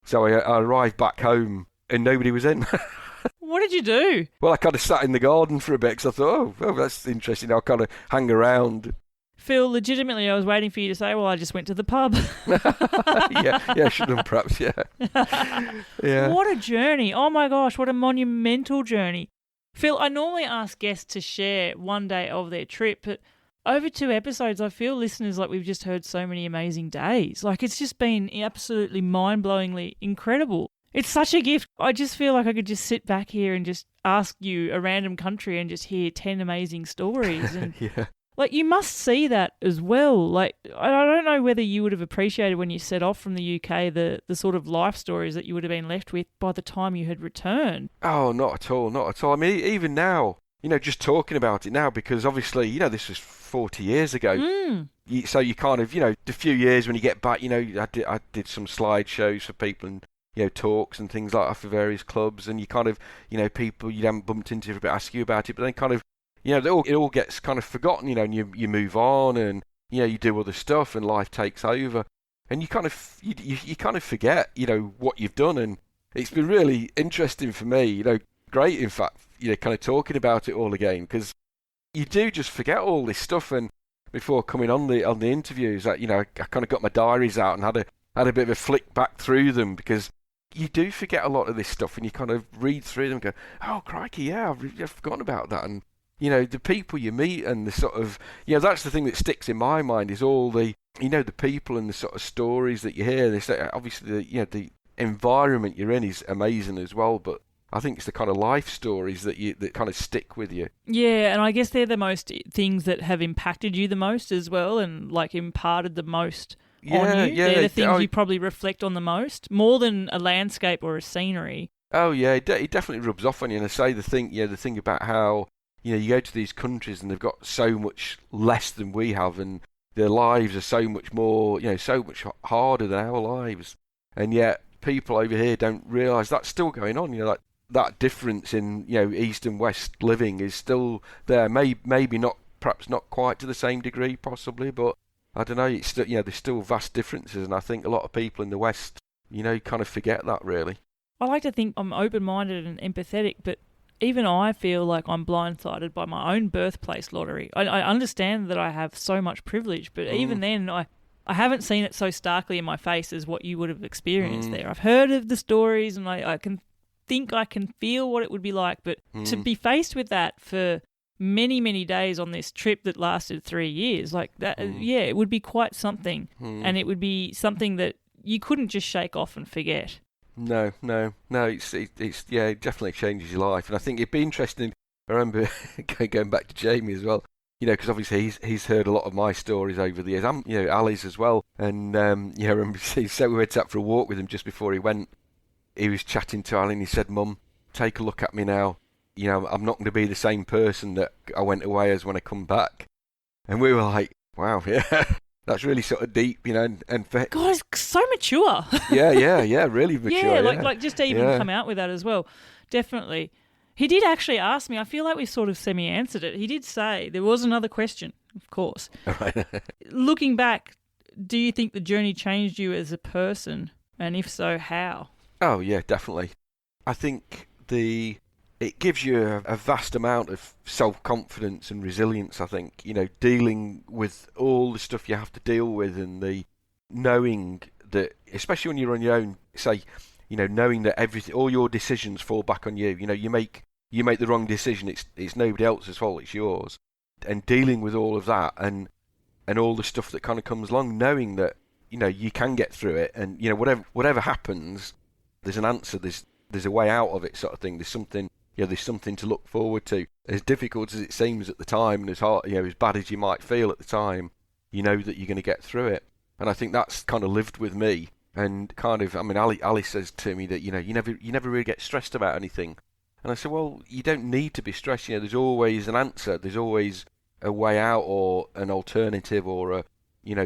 So I arrived back home, and nobody was in. What did you do? Well, I kind of sat in the garden for a bit, because I thought, oh, that's interesting. I'll kind of hang around. Phil, legitimately, I was waiting for you to say, well, I just went to the pub. yeah, should have perhaps, yeah. Yeah. What a journey. Oh, my gosh, what a monumental journey. Phil, I normally ask guests to share one day of their trip, but over 2 episodes, I feel listeners like we've just heard so many amazing days. Like, it's just been absolutely mind-blowingly incredible. It's such a gift. I just feel like I could just sit back here and just ask you a random country and just hear 10 amazing stories. And yeah. Like, you must see that as well. Like, I don't know whether you would have appreciated when you set off from the UK the sort of life stories that you would have been left with by the time you had returned. Oh, not at all. I mean, even now, just talking about it now, because obviously, this was 40 years ago. So you kind of, a few years when you get back, I did some slideshows for people and, talks and things like that for various clubs, and you kind of, people you haven't bumped into for a bit ask you about it, but then kind of, it all gets kind of forgotten, and you move on, and, you do other stuff, and life takes over. and you kind of you kind of forget, what you've done. And it's been really interesting for me, great in fact, kind of talking about it all again, because you do just forget all this stuff. And before coming on the interviews, I kind of got my diaries out and had a bit of a flick back through them, because you do forget a lot of this stuff, and you kind of read through them and go, oh crikey, yeah, I've forgotten about that. And the people you meet, and the sort of, that's the thing that sticks in my mind, is all the the people and the sort of stories that you hear. This obviously the environment you're in is amazing as well, but I think it's the kind of life stories that kind of stick with you. Yeah, and I guess they're the most things that have impacted you the most as well, and like imparted the most on you. They're the things you probably reflect on the most, more than a landscape or a scenery. Oh yeah, it definitely rubs off on you. And I say the thing about how you go to these countries and they've got so much less than we have, and their lives are so much more, so much harder than our lives, and yet people over here don't realise that's still going on. Like that difference in east and west living is still there. Maybe not, perhaps not quite to the same degree, possibly, but I don't know. It's still, there's still vast differences, and I think a lot of people in the West, kind of forget that really. I like to think I'm open-minded and empathetic, but even I feel like I'm blindsided by my own birthplace lottery. I understand that I have so much privilege, but even then, I haven't seen it so starkly in my face as what you would have experienced there. I've heard of the stories, and I can think I can feel what it would be like, but to be faced with that for many, many days on this trip that lasted 3 years, like that, it would be quite something, and it would be something that you couldn't just shake off and forget. No. It's it definitely changes your life, and I think it'd be interesting. I remember going back to Jamie as well, because obviously he's heard a lot of my stories over the years. Ali's as well, and I remember so we went out for a walk with him just before he went. He was chatting to Ali, and he said, "Mum, take a look at me now. I'm not going to be the same person that I went away as when I come back." And we were like, "Wow, yeah." That's really sort of deep, and for... God, it's so mature. yeah, really mature. Like just to even come out with that as well. Definitely. He did actually ask me, I feel like we sort of semi-answered it. He did say, there was another question, of course. Looking back, do you think the journey changed you as a person? And if so, how? Oh, yeah, definitely. I think it gives you a vast amount of self-confidence and resilience, I think, dealing with all the stuff you have to deal with, and the knowing that, especially when you're on your own, knowing that all your decisions fall back on you. You make the wrong decision, it's nobody else's fault, it's yours. And dealing with all of that and all the stuff that kind of comes along, knowing that, you can get through it, and, whatever happens, there's an answer, there's a way out of it, sort of thing. There's something to look forward to. As difficult as it seems at the time, and as hard, as bad as you might feel at the time, you know that you're going to get through it. And I think that's kind of lived with me. And kind of, Ali says to me that you never really get stressed about anything. And I said, well, you don't need to be stressed. There's always an answer. There's always a way out, or an alternative, or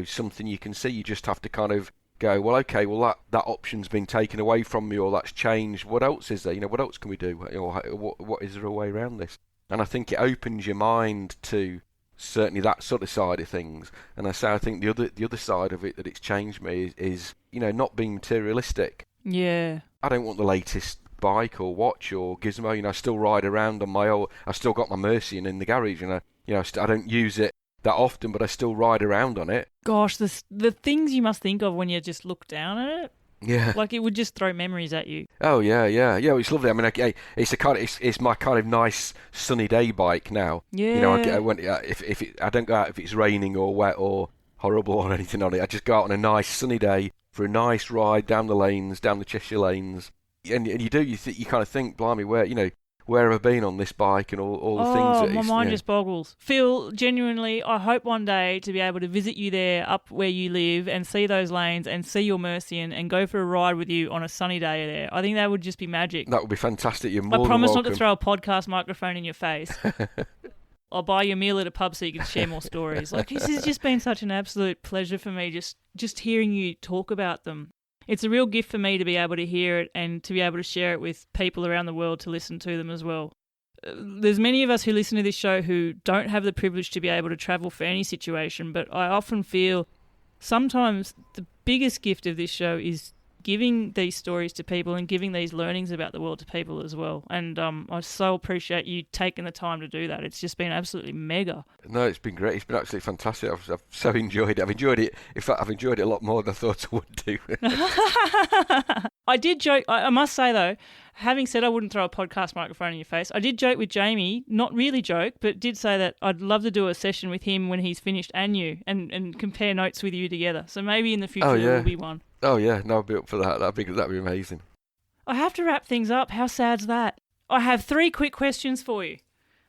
something you can see. You just have to kind of go, well, okay, well that option's been taken away from me, or that's changed. What else is there? What else can we do? Or what is there a way around this? And I think it opens your mind to certainly that sort of side of things. And I think the other side of it that it's changed me is not being materialistic. Yeah. I don't want the latest bike or watch or gizmo. I still ride around on my old. I've still got my Mercy in the garage, and I don't use it that often, but I still ride around on it. Gosh, the things you must think of when you just look down at it. Yeah. Like it would just throw memories at you. Oh yeah. It's lovely. It's my kind of nice sunny day bike now. Yeah. I don't go out if it's raining or wet or horrible or anything on it. I just go out on a nice sunny day for a nice ride down the Cheshire lanes, and you kind of think, blimey, where have I been on this bike, and all the things that my mind just boggles. Phill, genuinely, I hope one day to be able to visit you there up where you live and see those lanes and see your Mercy and go for a ride with you on a sunny day there. I think that would just be magic. That would be fantastic. You're more I promise than not welcome. to throw a podcast microphone in your face. I'll buy you a meal at a pub so you can share more stories. Like, this has just been such an absolute pleasure for me, just hearing you talk about them. It's a real gift for me to be able to hear it and to be able to share it with people around the world to listen to them as well. There's many of us who listen to this show who don't have the privilege to be able to travel for any situation, but I often feel sometimes the biggest gift of this show is giving these stories to people and giving these learnings about the world to people as well. And I so appreciate you taking the time to do that. It's just been absolutely mega. No, it's been great. It's been absolutely fantastic. I've so enjoyed it. I've enjoyed it. In fact, I've enjoyed it a lot more than I thought I would do. I did joke. I must say, though, having said I wouldn't throw a podcast microphone in your face, I did joke with Jamie, not really joke, but did say that I'd love to do a session with him when he's finished and you, and compare notes with you together. So maybe in the future there will be one. Oh, yeah. No, I'd be up for that. That'd be amazing. I have to wrap things up. How sad's that? I have 3 quick questions for you.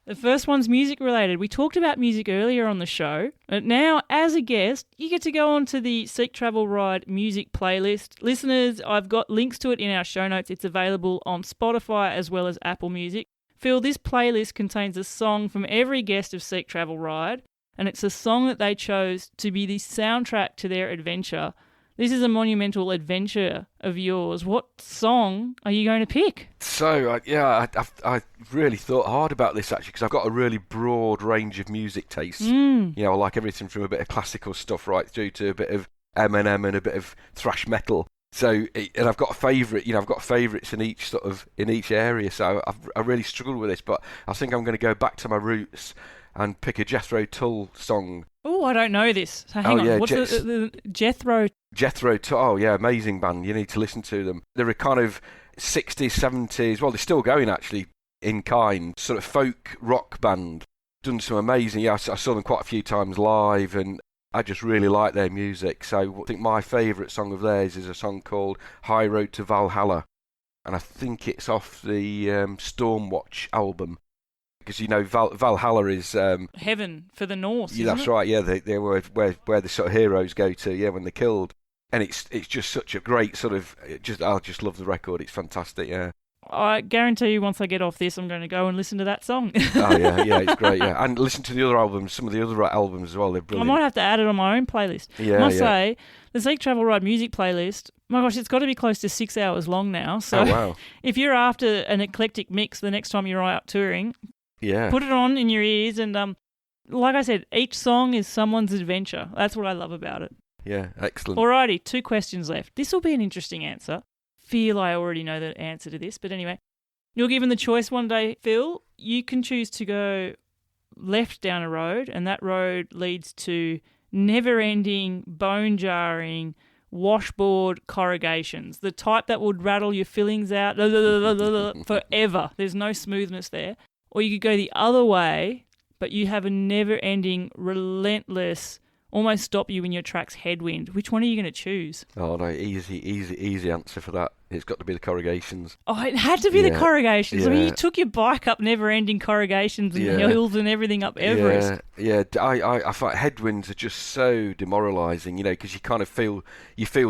The first one's music related. We talked about music earlier on the show. But now, as a guest, you get to go onto the Seek Travel Ride music playlist. Listeners, I've got links to it in our show notes. It's available on Spotify as well as Apple Music. Phill, this playlist contains a song from every guest of Seek Travel Ride, and it's a song that they chose to be the soundtrack to their adventure. This is a monumental adventure of yours. What song are you going to pick? So, I really thought hard about this, actually, because I've got a really broad range of music tastes. You know, I like everything from a bit of classical stuff right through to a bit of Eminem and a bit of thrash metal. So, and I've got a favourite, I've got favourites in each area. So I really struggled with this, but I think I'm going to go back to my roots and pick a Jethro Tull song. Oh, I don't know this. So hang on. Yeah, what's the Jethro? Jethro Tull. Oh, yeah, amazing band. You need to listen to them. They're a kind of 60s, 70s. Well, they're still going actually in kind. Sort of folk rock band. Done some amazing. Yeah, I saw them quite a few times live, and I just really like their music. So I think my favourite song of theirs is a song called High Road to Valhalla, and I think it's off the Stormwatch album. Because Valhalla is heaven for the Norse. Yeah, that's right. Yeah, they were where the sort of heroes go to. Yeah, when they're killed, and it's just such a great sort of. I just love the record. It's fantastic. Yeah. I guarantee you, once I get off this, I'm going to go and listen to that song. Oh yeah, it's great. Yeah, and listen to the other albums. Some of the other albums as well. They're brilliant. I might have to add it on my own playlist. Yeah, I must say, the Seek Travel Ride music playlist. My gosh, it's got to be close to 6 hours long now. So, wow. If you're after an eclectic mix the next time you're out touring. Yeah. Put it on in your ears, and like I said, each song is someone's adventure. That's what I love about it. Yeah, excellent. Alrighty, 2 questions left. This will be an interesting answer. Feel I already know the answer to this, but anyway. You're given the choice one day, Phill. You can choose to go left down a road, and that road leads to never-ending, bone-jarring, washboard corrugations. The type that would rattle your fillings out forever. There's no smoothness there. Or you could go the other way, but you have a never-ending, relentless, almost stop you in your tracks headwind. Which one are you going to choose? Oh, no, easy answer for that. It's got to be the corrugations. Oh, it had to be the corrugations. Yeah. I mean, you took your bike up never-ending corrugations and hills and everything up Everest. Yeah. I find headwinds are just so demoralising, because you kind of feel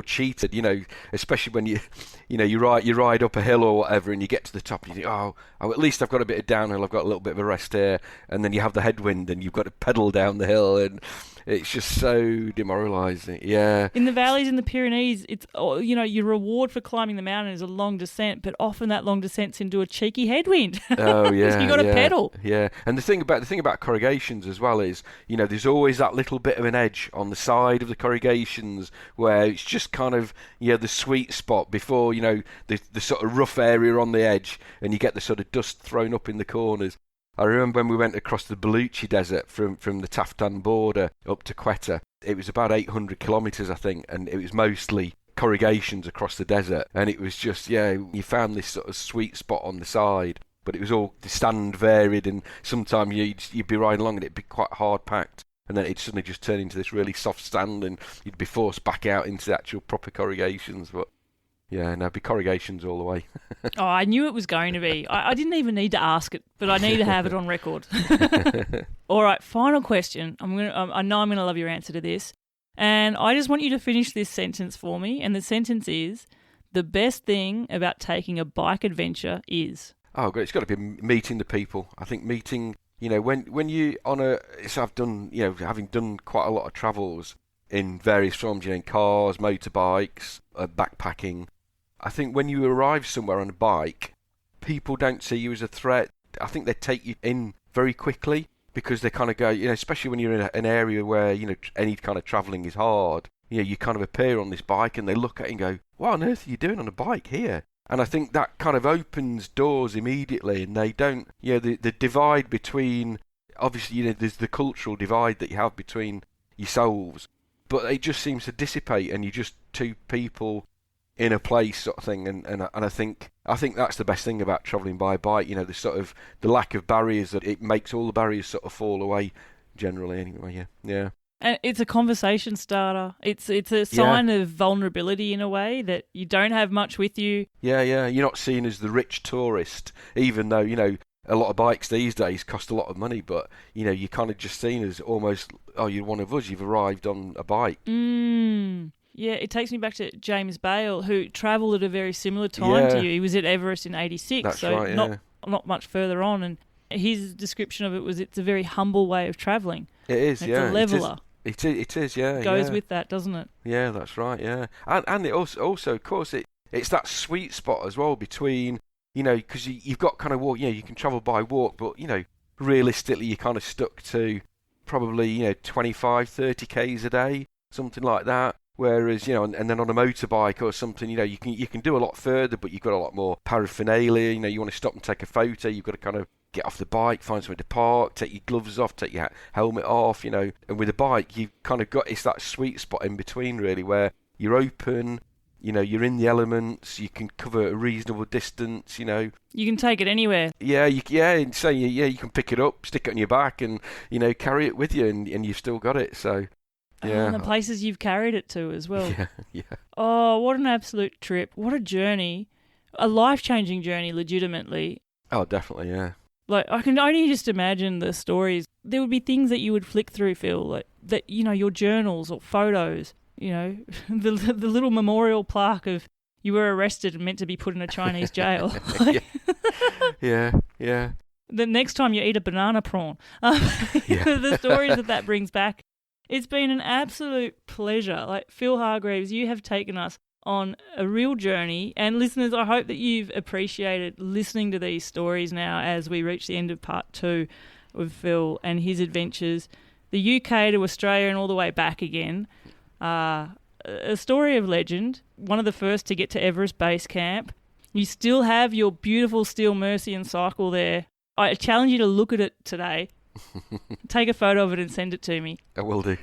cheated, especially when you ride up a hill or whatever, and you get to the top and you think, oh, at least I've got a bit of downhill, I've got a little bit of a rest here, and then you have the headwind and you've got to pedal down the hill, and it's just so demoralising. Yeah. In the valleys in the Pyrenees, it's your reward for climbing the mountain is a long descent, but often that long descent's into a cheeky headwind. Oh yeah. You got to pedal. Yeah. And the thing about corrugations as well is, there's always that little bit of an edge on the side of the corrugations where it's just kind of the sweet spot before the sort of rough area on the edge, and you get the sort of dust thrown up in the corners. I remember when we went across the Baluchi Desert from the Taftan border up to Quetta. It was about 800 kilometres, I think, and it was mostly corrugations across the desert. And it was just, you found this sort of sweet spot on the side, but it was all the stand varied, and sometimes you'd be riding along and it'd be quite hard packed. And then it'd suddenly just turn into this really soft stand, and you'd be forced back out into the actual proper corrugations. But yeah, no, be corrugations all the way. Oh, I knew it was going to be. I didn't even need to ask it, but I need to have it on record. All right, final question. I know I'm going to love your answer to this. And I just want you to finish this sentence for me. And the sentence is, the best thing about taking a bike adventure is... Oh, great. It's got to be meeting the people. I think meeting, when you on a... So I've done, having done quite a lot of travels in various forms, in cars, motorbikes, backpacking. I think when you arrive somewhere on a bike, people don't see you as a threat. I think they take you in very quickly, because they kind of go, especially when you're in an area where, any kind of travelling is hard, you kind of appear on this bike and they look at you and go, what on earth are you doing on a bike here? And I think that kind of opens doors immediately, and they don't, the divide between, obviously, there's the cultural divide that you have between yourselves, but it just seems to dissipate and you're just two people in a place sort of thing, and I think that's the best thing about travelling by bike, the sort of the lack of barriers, that it makes all the barriers sort of fall away generally anyway. Yeah. And it's a conversation starter. It's a sign of vulnerability in a way, that you don't have much with you. Yeah, you're not seen as the rich tourist, even though, a lot of bikes these days cost a lot of money, but, you're kind of just seen as almost, oh, you're one of us, you've arrived on a bike. Yeah, it takes me back to James Bale, who travelled at a very similar time to you. He was at Everest in 86, that's so right, not much further on, and his description of it was it's a very humble way of travelling. It is, it's a leveller. It is, yeah. Goes with that, doesn't it? Yeah, that's right, yeah. And it also, of course, it's that sweet spot as well between, because you've got kind of walk, you can travel by walk, but, realistically you're kind of stuck to probably, 25, 30 Ks a day, something like that. Whereas, and then on a motorbike or something, you can do a lot further, but you've got a lot more paraphernalia. You want to stop and take a photo, you've got to kind of get off the bike, find somewhere to park, take your gloves off, take your helmet off, And with a bike, you've kind of got, it's that sweet spot in between, really, where you're open, you're in the elements, you can cover a reasonable distance, You can take it anywhere. Yeah, you can pick it up, stick it on your back, and, carry it with you, and you've still got it, so... Yeah. And the places you've carried it to as well. Yeah. Oh, what an absolute trip. What a journey. A life-changing journey, legitimately. Oh, definitely, yeah. Like, I can only just imagine the stories. There would be things that you would flick through, Phill, like that, your journals or photos, the little memorial plaque of you were arrested and meant to be put in a Chinese jail. Yeah. The next time you eat a banana prawn. The stories that brings back. It's been an absolute pleasure. Like, Phill Hargreaves, you have taken us on a real journey. And listeners, I hope that you've appreciated listening to these stories now as we reach the end of part 2 of Phill and his adventures, the UK to Australia and all the way back again. A story of legend, one of the first to get to Everest Base Camp. You still have your beautiful Steel Mercian cycle there. I challenge you to look at it today. Take a photo of it and send it to me. I will do.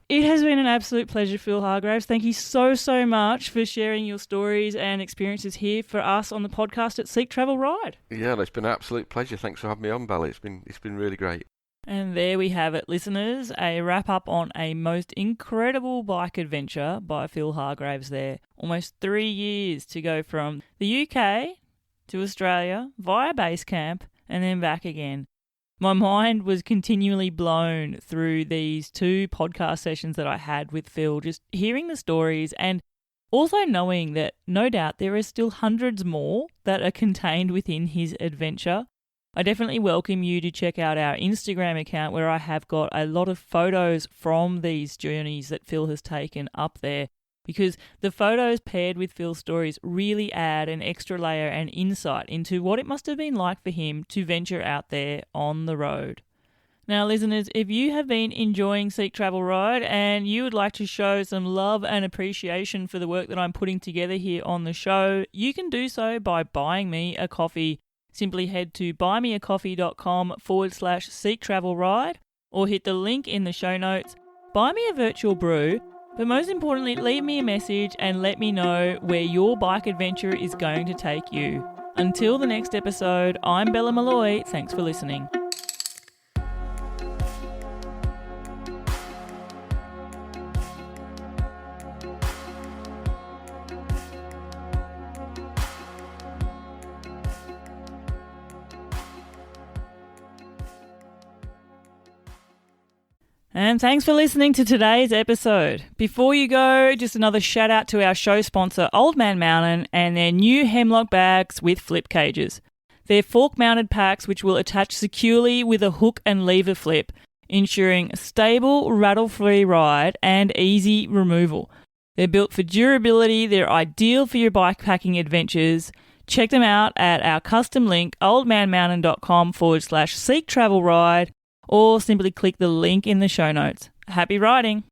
It has been an absolute pleasure, Phill Hargreaves. Thank you so much for sharing your stories and experiences here for us on the podcast at Seek Travel Ride. Yeah, it's been an absolute pleasure. Thanks for having me on, Bally. It's been really great. And there we have it, listeners. A wrap up on a most incredible bike adventure by Phill Hargreaves there. Almost 3 years to go from the UK to Australia via base camp and then back again. My mind was continually blown through these 2 podcast sessions that I had with Phill, just hearing the stories and also knowing that no doubt there are still hundreds more that are contained within his adventure. I definitely welcome you to check out our Instagram account where I have got a lot of photos from these journeys that Phill has taken up there, because the photos paired with Phil's stories really add an extra layer and insight into what it must have been like for him to venture out there on the road. Now, listeners, if you have been enjoying Seek Travel Ride and you would like to show some love and appreciation for the work that I'm putting together here on the show, you can do so by buying me a coffee. Simply head to buymeacoffee.com/Seek Travel Ride or hit the link in the show notes. Buy me a virtual brew. But most importantly, leave me a message and let me know where your bike adventure is going to take you. Until the next episode, I'm Bella Malloy. Thanks for listening. And thanks for listening to today's episode. Before you go, just another shout out to our show sponsor, Old Man Mountain, and their new hemlock bags with flip cages. They're fork-mounted packs which will attach securely with a hook and lever flip, ensuring a stable, rattle-free ride and easy removal. They're built for durability, they're ideal for your bikepacking adventures. Check them out at our custom link, oldmanmountain.com/Seek Travel Ride, or simply click the link in the show notes. Happy riding!